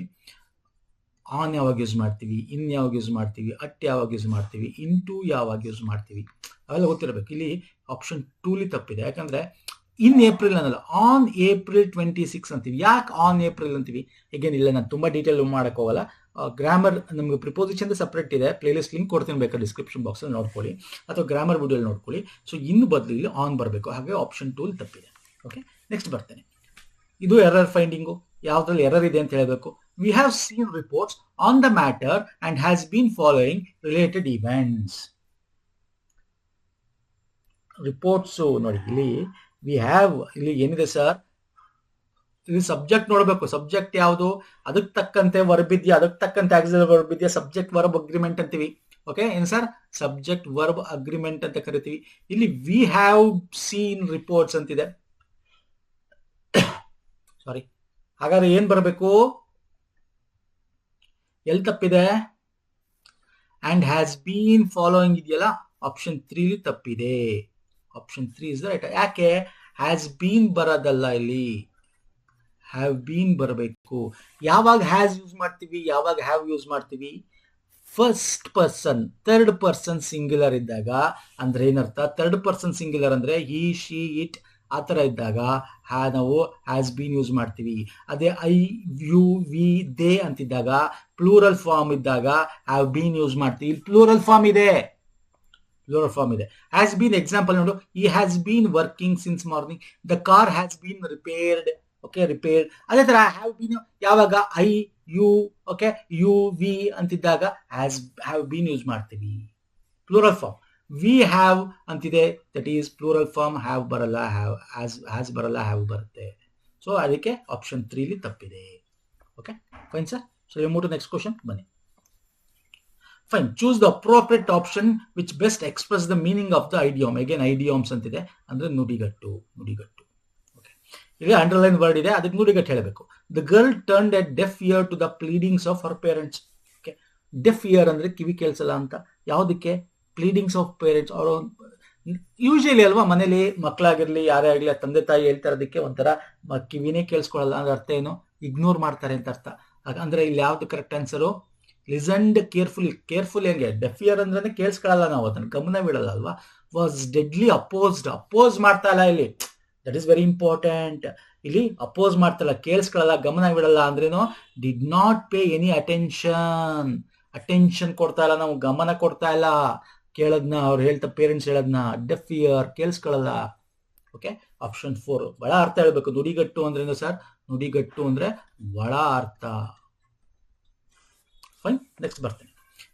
ಆನ್ ಯಾವಾಗ ಯೂಸ್ ಮಾಡ್ತೀವಿ, ಇನ್ ಯಾವಾಗ ಯೂಸ್ ಮಾಡ್ತೀವಿ, ಅಟ್ ಯಾವಾಗ ಯೂಸ್ ಮಾಡ್ತೀವಿ, ಇಂಟು ಯಾವಾಗ ಯೂಸ್ ಮಾಡ್ತೀವಿ, ಅವೆಲ್ಲ ಗೊತ್ತಿರಬೇಕು. ಇಲ್ಲಿ ಆಪ್ಷನ್ 2 ತಪ್ಪಿದೆ. ಯಾಕಂದ್ರೆ ಇನ್ ಏಪ್ರಿಲ್ ಅನ್ನಲ್ಲ, ಆನ್ April 26 ಅಂತೀವಿ. ಯಾಕೆ ಆನ್ ಏಪ್ರಿಲ್ ಅಂತೀವಿ? ಈಗೇನ್ ಇಲ್ಲ, ನಾನು ತುಂಬಾ ಡೀಟೇಲ್ ಮಾಡಕ್ ಹೋಗಲ್ಲ. ಗ್ರಾಮರ್ ನಮ್ಗೆ ಪ್ರಿಪೋಸಿಷನ್ ಸಪ್ರೇಟ್ ಇದೆ, ಪ್ಲೇಲಿಸ್ಟ್ ಲಿಂಕ್ ಕೊಡ್ತೀನಿ, ಬೇಕಾದ್ರೆ ಡಿಸ್ಕ್ರಿಪ್ಷನ್ ಬಾಕ್ಸ್ ಅಲ್ಲಿ ನೋಡ್ಕೊಳ್ಳಿ, ಅಥವಾ ಗ್ರಾಮರ್ ವಿಡಿಯೋ ನೋಡ್ಕೊಳ್ಳಿ. ಸೊ ಇನ್ನು ಬದಲು ಇಲ್ಲಿ ಆನ್ ಬರಬೇಕು, ಹಾಗೆ ಆಪ್ಷನ್ 2 ತಪ್ಪಿದೆ. ಓಕೆ, ನೆಕ್ಸ್ಟ್ ಬರ್ತೇನೆ. ಇದು ಎರರ್ ಫೈಂಡಿಂಗು. ಯಾವ್ದ್ರಲ್ಲಿ ಎರರ್ ಇದೆ ಅಂತ ಹೇಳಬೇಕು. We have seen reports on the matter and has been following related events. Reports ನೋಡಿ, ಇಲ್ಲಿ ಏನಿದೆ ಸರ್, ಇಲ್ಲಿ ಸಬ್ಜೆಕ್ಟ್ ನೋಡಬೇಕು. ಸಬ್ಜೆಕ್ಟ್ ಯಾವುದು, ಅದಕ್ಕೆ ತಕ್ಕಂತೆ ವರ್ಬ್ ಇದೆಯಾ, ಅದಕ್ಕೆ ತಕ್ಕಂತೆ ಆಕ್ಸಿಲರಿ ವರ್ಬ್ ಇದೆಯಾ, ಸಬ್ಜೆಕ್ಟ್ ವರ್ಬ್ ಅಗ್ರಿಮೆಂಟ್ ಅಂತೀವಿ. ಓಕೆ, ಏನು ಸರ್? ಸಬ್ಜೆಕ್ಟ್ ವರ್ಬ್ ಅಗ್ರಿಮೆಂಟ್ ಅಂತ ಕರಿತೀವಿ. ಇಲ್ಲಿ ವಿ ಹ್ಯಾವ್ ಸೀನ್ ರಿಪೋರ್ಟ್ಸ್ ಅಂತಿದೆ. ಸಾರಿ, ಹಾಗಾದ್ರೆ ಏನ್ ಬರಬೇಕು? ಎಲ್ಲಿ ತಪ್ಪಿದೆ? ಅಂಡ್ ಹ್ಯಾಸ್ ಬೀನ್ ಫಾಲೋಯಿಂಗ್ ಇದೆಯಲ್ಲ, ಆಪ್ಷನ್ 3 ತಪ್ಪಿದೆ. Option 3 is right. ಯಾಕೆ? ಹ್ಯಾಸ್ ಬೀನ್ ಬರೋದಲ್ಲ, ಇಲ್ಲಿ ಹ್ಯಾವ್ ಬೀನ್ ಬರಬೇಕು. ಯಾವಾಗ ಹ್ಯಾಸ್ ಯೂಸ್ ಮಾಡ್ತೀವಿ, ಯಾವಾಗ ಹ್ಯಾವ್ ಯೂಸ್ ಮಾಡ್ತೀವಿ? First person, third person singular ಇದ್ದಾಗ. ಅಂದ್ರೆ ಏನರ್ಥ? ಥರ್ಡ್ ಪರ್ಸನ್ ಸಿಂಗ್ಯುಲರ್ ಅಂದ್ರೆ ಹಿ, ಶಿ, ಇಟ್ ಆ ಥರ ಇದ್ದಾಗ ನಾವು ಹ್ಯಾಸ್ ಬೀನ್ ಯೂಸ್ ಮಾಡ್ತೀವಿ. ಅದೇ ಐ, ಯು, ವಿ, ದೇ ಅಂತಿದ್ದಾಗ, ಪ್ಲೂರಲ್ ಫಾರ್ಮ್ ಇದ್ದಾಗ ಹ್ಯಾವ್ ಬೀನ್ ಯೂಸ್ ಮಾಡ್ತೀವಿ. ಇಲ್ಲಿ ಪ್ಲೂರಲ್ ಫಾರ್ಮ್ ಇದೆ. ಹ್ಯಾಸ್ ಬೀನ್ ಎಕ್ಸಾಂಪಲ್ ನೋಡು, ಈ has been working since morning, the car has been repaired. Okay, repaired. ಅದೇ ತರ ಹ್ಯಾವ್ ಬೀನ್ ಯಾವಾಗ I, you, okay, you, we ಅಂತಿದ್ದಾಗ ಹ್ಯಾವ್ ಬೀನ್ ಯೂಸ್ ಮಾಡ್ತೀವಿ. ಪ್ಲೂರಲ್ ಫಾರ್ಮ್ ವಿ ಹ್ಯಾವ್ ಅಂತಿದೆ, that is plural form. Have ಬರಲ್ಲ, ಹ್ಯಾಸ್ ಬರಲ್ಲ, ಹ್ಯಾವ್ ಬರುತ್ತೆ. ಸೊ ಅದಕ್ಕೆ ಆಪ್ಷನ್ 3 ತಪ್ಪಿದೆ. Okay, fine sir. So you move to next question, ಬನ್ನಿ. Fine, choose the appropriate option which best express the meaning of the idiom. Again idioms ಅಂತಿದೆ, ಅಂದ್ರೆ ನುಡಿಗಟ್ಟು. ಓಕೆ, ಈಗ ಅಂಡರ್ಲೈನ್ ವರ್ಡ್ ಇದೆ, ಅದಕ್ಕೆ ನುಡಿಗಟ್ಟು ಹೇಳಬೇಕು. The girl turned a deaf ear to the pleadings of her parents. Okay, deaf ear ಅಂದ್ರೆ ಕಿವಿ ಕೇಳಿಸಲ್ಲ ಅಂತ. ಯಾವುದಕ್ಕೆ? Pleadings of parents. ಅವರು ಯೂಶಲಿ ಅಲ್ವಾ, ಮನೇಲಿ ಮಕ್ಕಳಾಗಿರ್ಲಿ ಯಾರೇ ಆಗ್ಲಿ, ತಂದೆ ತಾಯಿ ಹೇಳ್ತಾ ಇರೋದಕ್ಕೆ ಒಂಥರ ಕಿವಿನೇ ಕೇಳಿಸ್ಕೊಳ್ಳಲ್ಲ. ಅಂದ್ರೆ ಅರ್ಥ ಏನು? ಇಗ್ನೋರ್ ಮಾಡ್ತಾರೆ ಅಂತ ಅರ್ಥ. ಅಂದ್ರೆ ಇಲ್ಲಿ ಯಾವ್ದು ಕರೆಕ್ಟ್ ಆನ್ಸರು? Listened careful. ಹೆಂಗೆ? ಡೆಫ್ ಇಯರ್ ಅಂದ್ರೆ ಕೇಳಿಸ್ಕೊಳ್ಳಲ್ಲ, ನಾವು ಅದನ್ನ ಗಮನ ಬಿಡಲ್ಲ ಅಲ್ವಾ. ವಾಸ್ ಡೆಡ್ಲಿ ಅಪೋಸ್ ಮಾಡ್ತಾ ಇಲ್ಲ ಇಲ್ಲಿ. That is very important. ಇಲ್ಲಿ ಅಪೋಸ್ ಮಾಡ್ತಾ ಇಲ್ಲ, ಕೇಳಿಸ್ಕೊಳ್ಳಲ್ಲ, ಗಮನ ಬಿಡಲ್ಲ ಅಂದ್ರೇನು? Did not pay any attention ಕೊಡ್ತಾ ಇಲ್ಲ, ನಾವು ಗಮನ ಕೊಡ್ತಾ ಇಲ್ಲ ಕೇಳದ್ನ, ಅವ್ರು ಹೇಳ್ತಾ ಪೇರೆಂಟ್ಸ್ ಹೇಳದ್ನ. ಡೆಫ್ ಇಯರ್, ಕೇಳಿಸ್ಕೊಳ್ಳಲ್ಲ. ಓಕೆ, ಆಪ್ಷನ್ 4 ಒಳ ಅರ್ಥ ಹೇಳ್ಬೇಕು. ನುಡಿಗಟ್ಟು ಅಂದ್ರೇನು ಸರ್? ನುಡಿಗಟ್ಟು ಅಂದ್ರೆ ಒಳ ಅರ್ಥ. ಫೈನ್, ನೆಕ್ಸ್ಟ್ ಬರ್ತೇನೆ.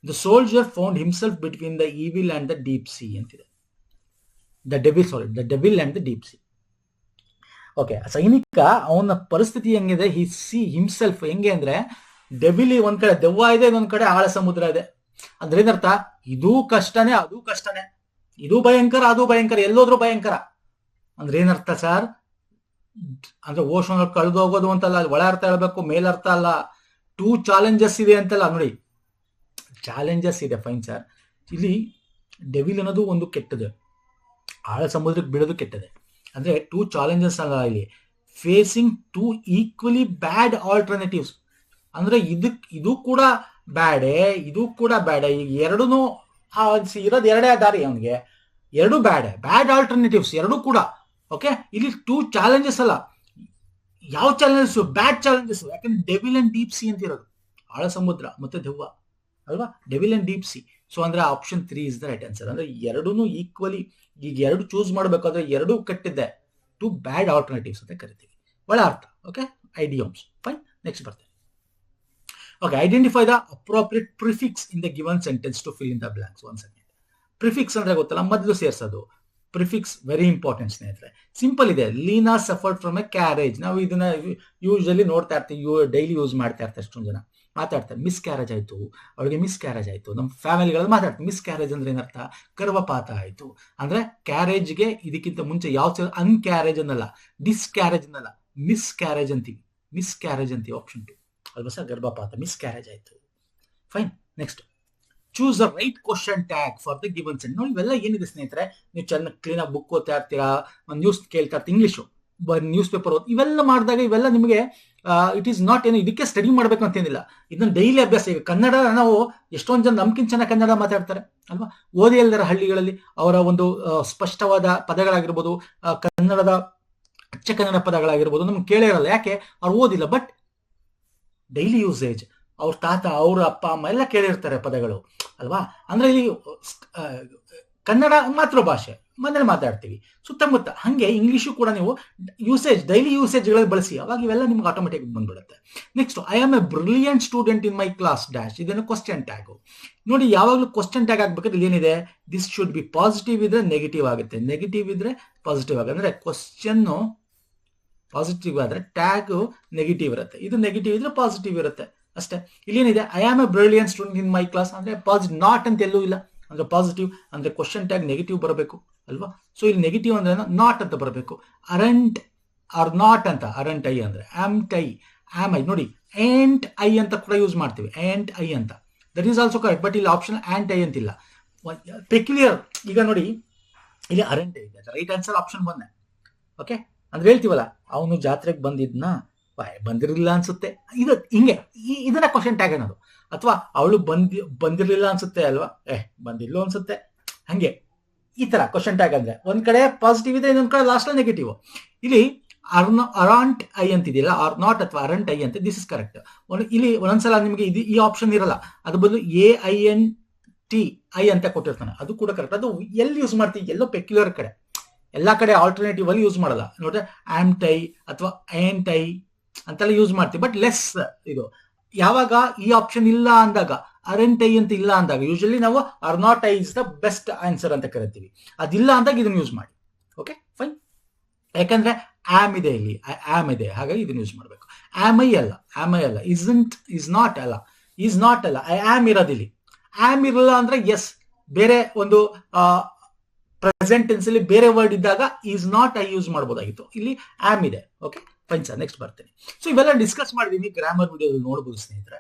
The soldier found himself between the evil and the deep sea ಅಂತಿದೆ. The devil and the deep sea. Okay, ಸೈನಿಕ ಅವನ ಪರಿಸ್ಥಿತಿ ಹೆಂಗಿದೆ? ಹಿ ಸಿ ಹಿಮ್ಸೆಲ್ಫ್ ಹೆಂಗೆ ಅಂದ್ರೆ, ಡೆವಿಲ್ ಒಂದ್ ಕಡೆ ದೆವ್ವ ಇದೆ, ಇನ್ನೊಂದ್ ಕಡೆ ಆಳ ಸಮುದ್ರ ಇದೆ. ಅಂದ್ರೆ ಏನರ್ಥ? ಇದೂ ಕಷ್ಟನೇ, ಅದೂ ಕಷ್ಟನೇ. ಇದು ಭಯಂಕರ, ಅದು ಭಯಂಕರ, ಎಲ್ಲೋದ್ರೂ ಭಯಂಕರ ಅಂದ್ರೆ ಏನರ್ಥ ಸರ್? ಅಂದ್ರೆ ಓಷನ್ ಕಳೆದು ಹೋಗೋದು ಅಂತಲ್ಲ, ಒಳ ಅರ್ಥ ಹೇಳ್ಬೇಕು, ಮೇಲರ್ಥ ಅಲ್ಲ. 2 ಚಾಲೆಂಜಸ್ ಇದೆ ಅಂತಲ್ಲ ನೋಡಿ, ಚಾಲೆಂಜಸ್ ಇದೆ, ಫೈನ್ ಸರ್. ಇಲ್ಲಿ ಡೆವಿಲ್ ಅನ್ನೋದು ಒಂದು ಕೆಟ್ಟದೆ, ಆಳ ಸಮುದ್ರಕ್ಕೆ ಬೀಳೋದು ಕೆಟ್ಟದೆ. ಅಂದ್ರೆ 2 ಚಾಲೆಂಜಸ್ ಅಲ್ಲ ಇಲ್ಲಿ, ಫೇಸಿಂಗ್ 2 ಈಕ್ವಲಿ ಬ್ಯಾಡ್ ಆಲ್ಟರ್ನೇಟಿವ್ಸ್. ಅಂದ್ರೆ ಇದು ಕೂಡ ಬ್ಯಾಡೆ, ಇದು ಕೂಡ ಬ್ಯಾಡೆ, ಈಗ ಎರಡೂ ಇರೋದು ಎರಡೇ ದಾರಿ ಅವನಿಗೆ, ಎರಡು ಬ್ಯಾಡ್ ಆಲ್ಟರ್ನೇಟಿವ್ಸ್ ಎರಡು ಕೂಡ. ಓಕೆ, ಇಲ್ಲಿ 2 ಚಾಲೆಂಜಸ್ ಅಲ್ಲ, ಯಾವ ಚಾಲೆಂಜಸ್? Bad challenges. ಯಾಕಂದ್ರೆ ಡೆವಿಲ್ ಅಂಡ್ ಡೀಪ್ ಸಿ ಅಂತ ಇರೋದು, ಆಳ ಸಮುದ್ರ ಮತ್ತೆ ದೆವ್ವ ಅಲ್ವಾ, devil and deep sea. So ಅಂದ್ರೆ option 3 is the right answer. ಅಂದ್ರೆ ಎರಡೂ ಈಕ್ವಲಿ, ಈಗ ಎರಡು ಚೂಸ್ ಮಾಡಬೇಕಾದ್ರೆ ಎರಡೂ ಕೆಟ್ಟಿದೆ, 2 ಬ್ಯಾಡ್ ಆಲ್ಟರ್ನೇಟಿವ್ಸ್ ಅಂತ ಕರಿತೀವಿ, ಒಳ ಅರ್ಥ. Okay, idioms, fine. ನೆಕ್ಸ್ಟ್ ಬರ್ತೇನೆ. Okay, identify the appropriate prefix in the given sentence to fill in the blanks. One second. Prefix ಅಂದ್ರೆ ಗೊತ್ತಲ್ಲ, ಮೊದಲು ಸೇರ್ಸೋದು. ಪ್ರಿಫಿಕ್ಸ್ ವೆರಿ ಇಂಪಾರ್ಟೆಂಟ್ ಸ್ನೇಹಿತರೆ. ಸಿಂಪಲ್ ಇದೆ. Leena suffered from a carriage. ನಾವು ಇದನ್ನ ಯೂಶಲಿ ನೋಡ್ತಾ ಇರ್ತೀವಿ, ಡೈಲಿ ಯೂಸ್ ಮಾಡ್ತಾ ಇರ್ತಾರೆ. ಎಷ್ಟೊಂದು ಜನ ಮಾತಾಡ್ತಾರೆ, ಮಿಸ್ ಕ್ಯಾರೇಜ್ ಆಯ್ತು, ಅವಳಿಗೆ ಮಿಸ್ ಕ್ಯಾರೇಜ್ ಆಯ್ತು. ನಮ್ಮ ಫ್ಯಾಮಿಲಿಗಳಲ್ಲಿ ಮಾತಾಡ್ತಾರೆ, ಮಿಸ್ ಕ್ಯಾರೇಜ್ ಅಂದ್ರೆ ಏನರ್ಥ? ಗರ್ಭಪಾತ ಆಯ್ತು ಅಂದ್ರೆ. ಕ್ಯಾರೇಜ್ಗೆ ಇದಕ್ಕಿಂತ ಮುಂಚೆ ಯಾವ ಅನ್ಕ್ಯಾರೇಜ್ ಅನ್ನಲ್ಲ, ಡಿಸ್ಕ್ಯಾರೇಜ್ ಅನ್ನಲ್ಲ, ಮಿಸ್ ಕ್ಯಾರೇಜ್ ಅಂತೀವಿ. ಮಿಸ್ ಕ್ಯಾರೇಜ್ ಅಂತೀವಿ, ಆಪ್ಷನ್ 2 ಅಲ್ವಾ ಸರ್? ಗರ್ಭಪಾತ, ಮಿಸ್ ಕ್ಯಾರೇಜ್ ಆಯ್ತು. Fine. Next, choose the right question tag for the given sentence. ನೋಡಿ, ಇವೆಲ್ಲ ಏನಿದೆ ಸ್ನೇಹಿತರೆ, ನೀವು ಚೆನ್ನಾಗಿ ಕ್ಲೀನಾಗಿ ಬುಕ್ ಓದ್ತಾ ಇರ್ತೀರಾ, ನ್ಯೂಸ್ ಕೇಳ್ತಾ ಇರ್ತೀರಾ, ಇಂಗ್ಲಿಷು ನ್ಯೂಸ್ ಪೇಪರ್ ಓದ್, ಇವೆಲ್ಲ ಮಾಡಿದಾಗ ಇವೆಲ್ಲ ನಿಮಗೆ ಇಟ್ ಈಸ್ ನಾಟ್ ಏನು ಇದಕ್ಕೆ ಸ್ಟಡಿ ಮಾಡಬೇಕು ಅಂತೇನಿಲ್ಲ, ಇದನ್ನ ಡೈಲಿ ಅಭ್ಯಾಸ. ಈಗ ಕನ್ನಡ ನಾವು ಎಷ್ಟೊಂದು ಜನ ನಮ್ಗಿಂತ ಚೆನ್ನಾಗಿ ಕನ್ನಡ ಮಾತಾಡ್ತಾರೆ ಅಲ್ವಾ, ಓದಿ ಎಲ್ಲರ ಹಳ್ಳಿಗಳಲ್ಲಿ ಅವರ ಒಂದು ಸ್ಪಷ್ಟವಾದ ಪದಗಳಾಗಿರ್ಬೋದು, ಕನ್ನಡದ ಅಚ್ಚ ಕನ್ನಡ ಪದಗಳಾಗಿರ್ಬೋದು ನಮ್ಗೆ ಕೇಳೇ ಇರಲ್ಲ. ಯಾಕೆ? ಅವ್ರು ಓದಿಲ್ಲ. ಬಟ್ ಡೈಲಿ ಯೂಸೇಜ್, ಅವ್ರ ತಾತ, ಅವ್ರ ಅಪ್ಪ ಅಮ್ಮ ಎಲ್ಲ ಕೇಳಿರ್ತಾರೆ ಪದಗಳು ಅಲ್ವಾ. ಅಂದ್ರೆ ಇಲ್ಲಿ ಕನ್ನಡ ಮಾತೃಭಾಷೆ, ಮನೇಲಿ ಮಾತಾಡ್ತೀವಿ ಸುತ್ತಮುತ್ತ. ಹಂಗೆ ಇಂಗ್ಲಿಷು ಕೂಡ ನೀವು ಯೂಸೇಜ್, ಡೈಲಿ ಯೂಸೇಜ್ಗಳಲ್ಲಿ ಬಳಸಿ, ಅವಾಗ ಇವೆಲ್ಲ ನಿಮ್ಗೆ ಆಟೋಮೆಟಿಕ್ ಬಂದ್ಬಿಡುತ್ತೆ. Next, I am a brilliant student in my class dash. ಇದನ್ನು ಕ್ವಶನ್ ಟ್ಯಾಗು. ನೋಡಿ, ಯಾವಾಗಲೂ ಕ್ವಶನ್ ಟ್ಯಾಗ್ ಆಗ್ಬೇಕಾದ್ರೆ ಏನಿದೆ? ದಿಸ್ ಶುಡ್ ಬಿ ಪಾಸಿಟಿವ್ ಇದ್ರೆ ನೆಗೆಟಿವ್ ಆಗುತ್ತೆ, ನೆಗೆಟಿವ್ ಇದ್ರೆ ಪಾಸಿಟಿವ್ ಆಗುತ್ತೆ. ಅಂದ್ರೆ ಕ್ವಶನ್ ಪಾಸಿಟಿವ್ ಆದ್ರೆ ಟ್ಯಾಗ್ ನೆಗೆಟಿವ್ ಇರುತ್ತೆ, ಇದು ನೆಗೆಟಿವ್ ಇದ್ರೆ ಪಾಸಿಟಿವ್ ಇರುತ್ತೆ ಅಷ್ಟೇ. ಇಲ್ಲೇನಿದೆ? I am a brilliant student in my class ಅಂದ್ರೆ ಪಾಸಿಟಿವ್, ನಾಟ್ ಅಂತ ಎಲ್ಲೂ ಇಲ್ಲ. ಅಂದ್ರೆ ಪಾಸಿಟಿವ್ ಅಂದ್ರೆ ಕ್ವಶನ್ ಟ್ಯಾಗ್ ನೆಗೆಟಿವ್ ಬರಬೇಕು ಅಲ್ವಾ. ಸೊ ಇಲ್ಲಿ ನೆಗೆಟಿವ್ ಅಂದ್ರೆ ನಾಟ್ ಅಂತ ಬರಬೇಕು. ಅರಂಟ್ ಆರ್ ನಾಟ್ ಅಂತ, ಅರಂಟ್ ಐ ಅಂದ್ರೆ ಆಮ್ಟ್ ಐ, ಆಮ್ ಐ. ನೋಡಿ, ಆಂಟ್ ಐ ಅಂತ ಕೂಡ ಯೂಸ್ ಮಾಡ್ತೀವಿ, ಆಂಟ್ ಐ ಅಂತ, that is also correct. But ಇಲ್ಲಿ ಆಪ್ಷನ್ ಆಂಟ್ ಐ ಅಂತಿಲ್ಲ, ಪೆಕ್ಯುಲಿಯರ್. ಈಗ ನೋಡಿ, ಇಲ್ಲಿ ಅರಂಟ್ ಐ ಇದೆ, ರೈಟ್ ಆನ್ಸರ್ ಆಪ್ಷನ್ 1. ಓಕೆ, ಅಂದ್ರೆ ಹೇಳ್ತೀವಲ್ಲ, ಅವನು ಜಾತ್ರೆಗೆ ಬಂದಿರಲಿಲ್ಲ ಅನ್ಸುತ್ತೆ, ಇದು ಹಿಂಗೆ, ಇದನ್ನ ಕ್ವಶನ್ ಟ್ಯಾಗ್ ಅನ್ನೋದು. ಅಥವಾ ಅವಳು ಬಂದಿರಲಿಲ್ಲ ಅನ್ಸುತ್ತೆ ಅಲ್ವಾ, ಬಂದಿಲ್ಲ ಅನ್ಸುತ್ತೆ, ಹಂಗೆ ಈ ತರ ಕ್ವಶನ್ ಟ್ಯಾಗ್ ಅಂದ್ರೆ ಒಂದ್ ಕಡೆ ಪಾಸಿಟಿವ್ ಇದೆ, ಇನ್ನೊಂದ್ ಕಡೆ ಲಾಸ್ಟ್ ನೆಗೆಟಿವ್. ಇಲ್ಲಿ ಅರಾಂಟ್ ಐ ಅಂತಿದೆಯಲ್ಲ, ಆರ್ ನಾಟ್ ಅಥವಾ ಅರಂಟ್ ಐ ಅಂತ, ದಿಸ್ ಇಸ್ ಕರೆಕ್ಟ್. ಇಲ್ಲಿ ಒಂದೊಂದ್ಸಲ ನಿಮಗೆ ಈ ಆಪ್ಷನ್ ಇರಲ್ಲ, ಅದು ಬದಲು AINTI ಅಂತ ಕೊಟ್ಟಿರ್ತಾನೆ, ಅದು ಕೂಡ ಕರೆಕ್ಟ್. ಅದು ಎಲ್ಲಿ ಯೂಸ್ ಮಾಡ್ತೀವಿ? ಎಲ್ಲೋ ಪೆಕ್ಯುಲರ್ ಕಡೆ, ಎಲ್ಲಾ ಕಡೆ ಆಲ್ಟರ್ನೇಟಿವ್ ಅಲ್ಲಿ ಯೂಸ್ ಮಾಡಲ್ಲ. ನೋಡ್ರೆ ಆಮ್ಟೈ ಅಥವಾ ಆಂಟೈ ಅಂತೆಲ್ಲ ಯೂಸ್ ಮಾಡ್ತೀವಿ, ಬಟ್ ಲೆಸ್ ಇದು. ಯಾವಾಗ ಈ ಆಪ್ಷನ್ ಇಲ್ಲ ಅಂದಾಗ, ಅರೆಂಟ್ ಐ ಅಂತ ಇಲ್ಲ ಅಂದಾಗ, ಯೂಶಲಿ ನಾವು are not I is the best answer ಅಂತ ಕರಿತೀವಿ. ಅದಿಲ್ಲ ಅಂದಾಗ ಇದನ್ನ ಯೂಸ್ ಮಾಡಿ. Okay, fine. ಯಾಕಂದ್ರೆ ಆಮ್ ಇದೆ ಇಲ್ಲಿ, ಆಮ್ ಇದೆ, ಹಾಗಾಗಿ ಇದನ್ನ ಯೂಸ್ ಮಾಡಬೇಕು. ಆಮ್ ಐ ಅಲ್ಲ, ಆಮ್ ಐ ಅಲ್ಲ, ಇಸ್ಂಟ್, ಇಸ್ ನಾಟ್ ಅಲ್ಲ, ಈಸ್ ನಾಟ್ ಅಲ್ಲ, ಐ ಆಮ್ ಇರೋದಿಲ್ಲಿ. ಆಮ್ ಇರಲ್ಲ ಅಂದ್ರೆ ಎಸ್, ಬೇರೆ ಒಂದು ಪ್ರೆಸೆಂಟ್ ಟೆನ್ಸ್ ಅಲ್ಲಿ ಬೇರೆ ವರ್ಡ್ ಇದ್ದಾಗ ಈಸ್ ನಾಟ್ ಐ ಯೂಸ್ ಮಾಡಬಹುದಾಗಿತ್ತು, ಇಲ್ಲಿ ಆಮ್ ಇದೆ. Okay, fine sir. ನೆಕ್ಸ್ಟ್ ಬರ್ತೇನೆ. ಸೊ ಇವೆಲ್ಲ ಡಿಸ್ಕಸ್ ಮಾಡಿದೀನಿ, ಗ್ರಾಮರ್ ವಿಡಿಯೋ ನೋಡಬಹುದು ಸ್ನೇಹಿತರೆ.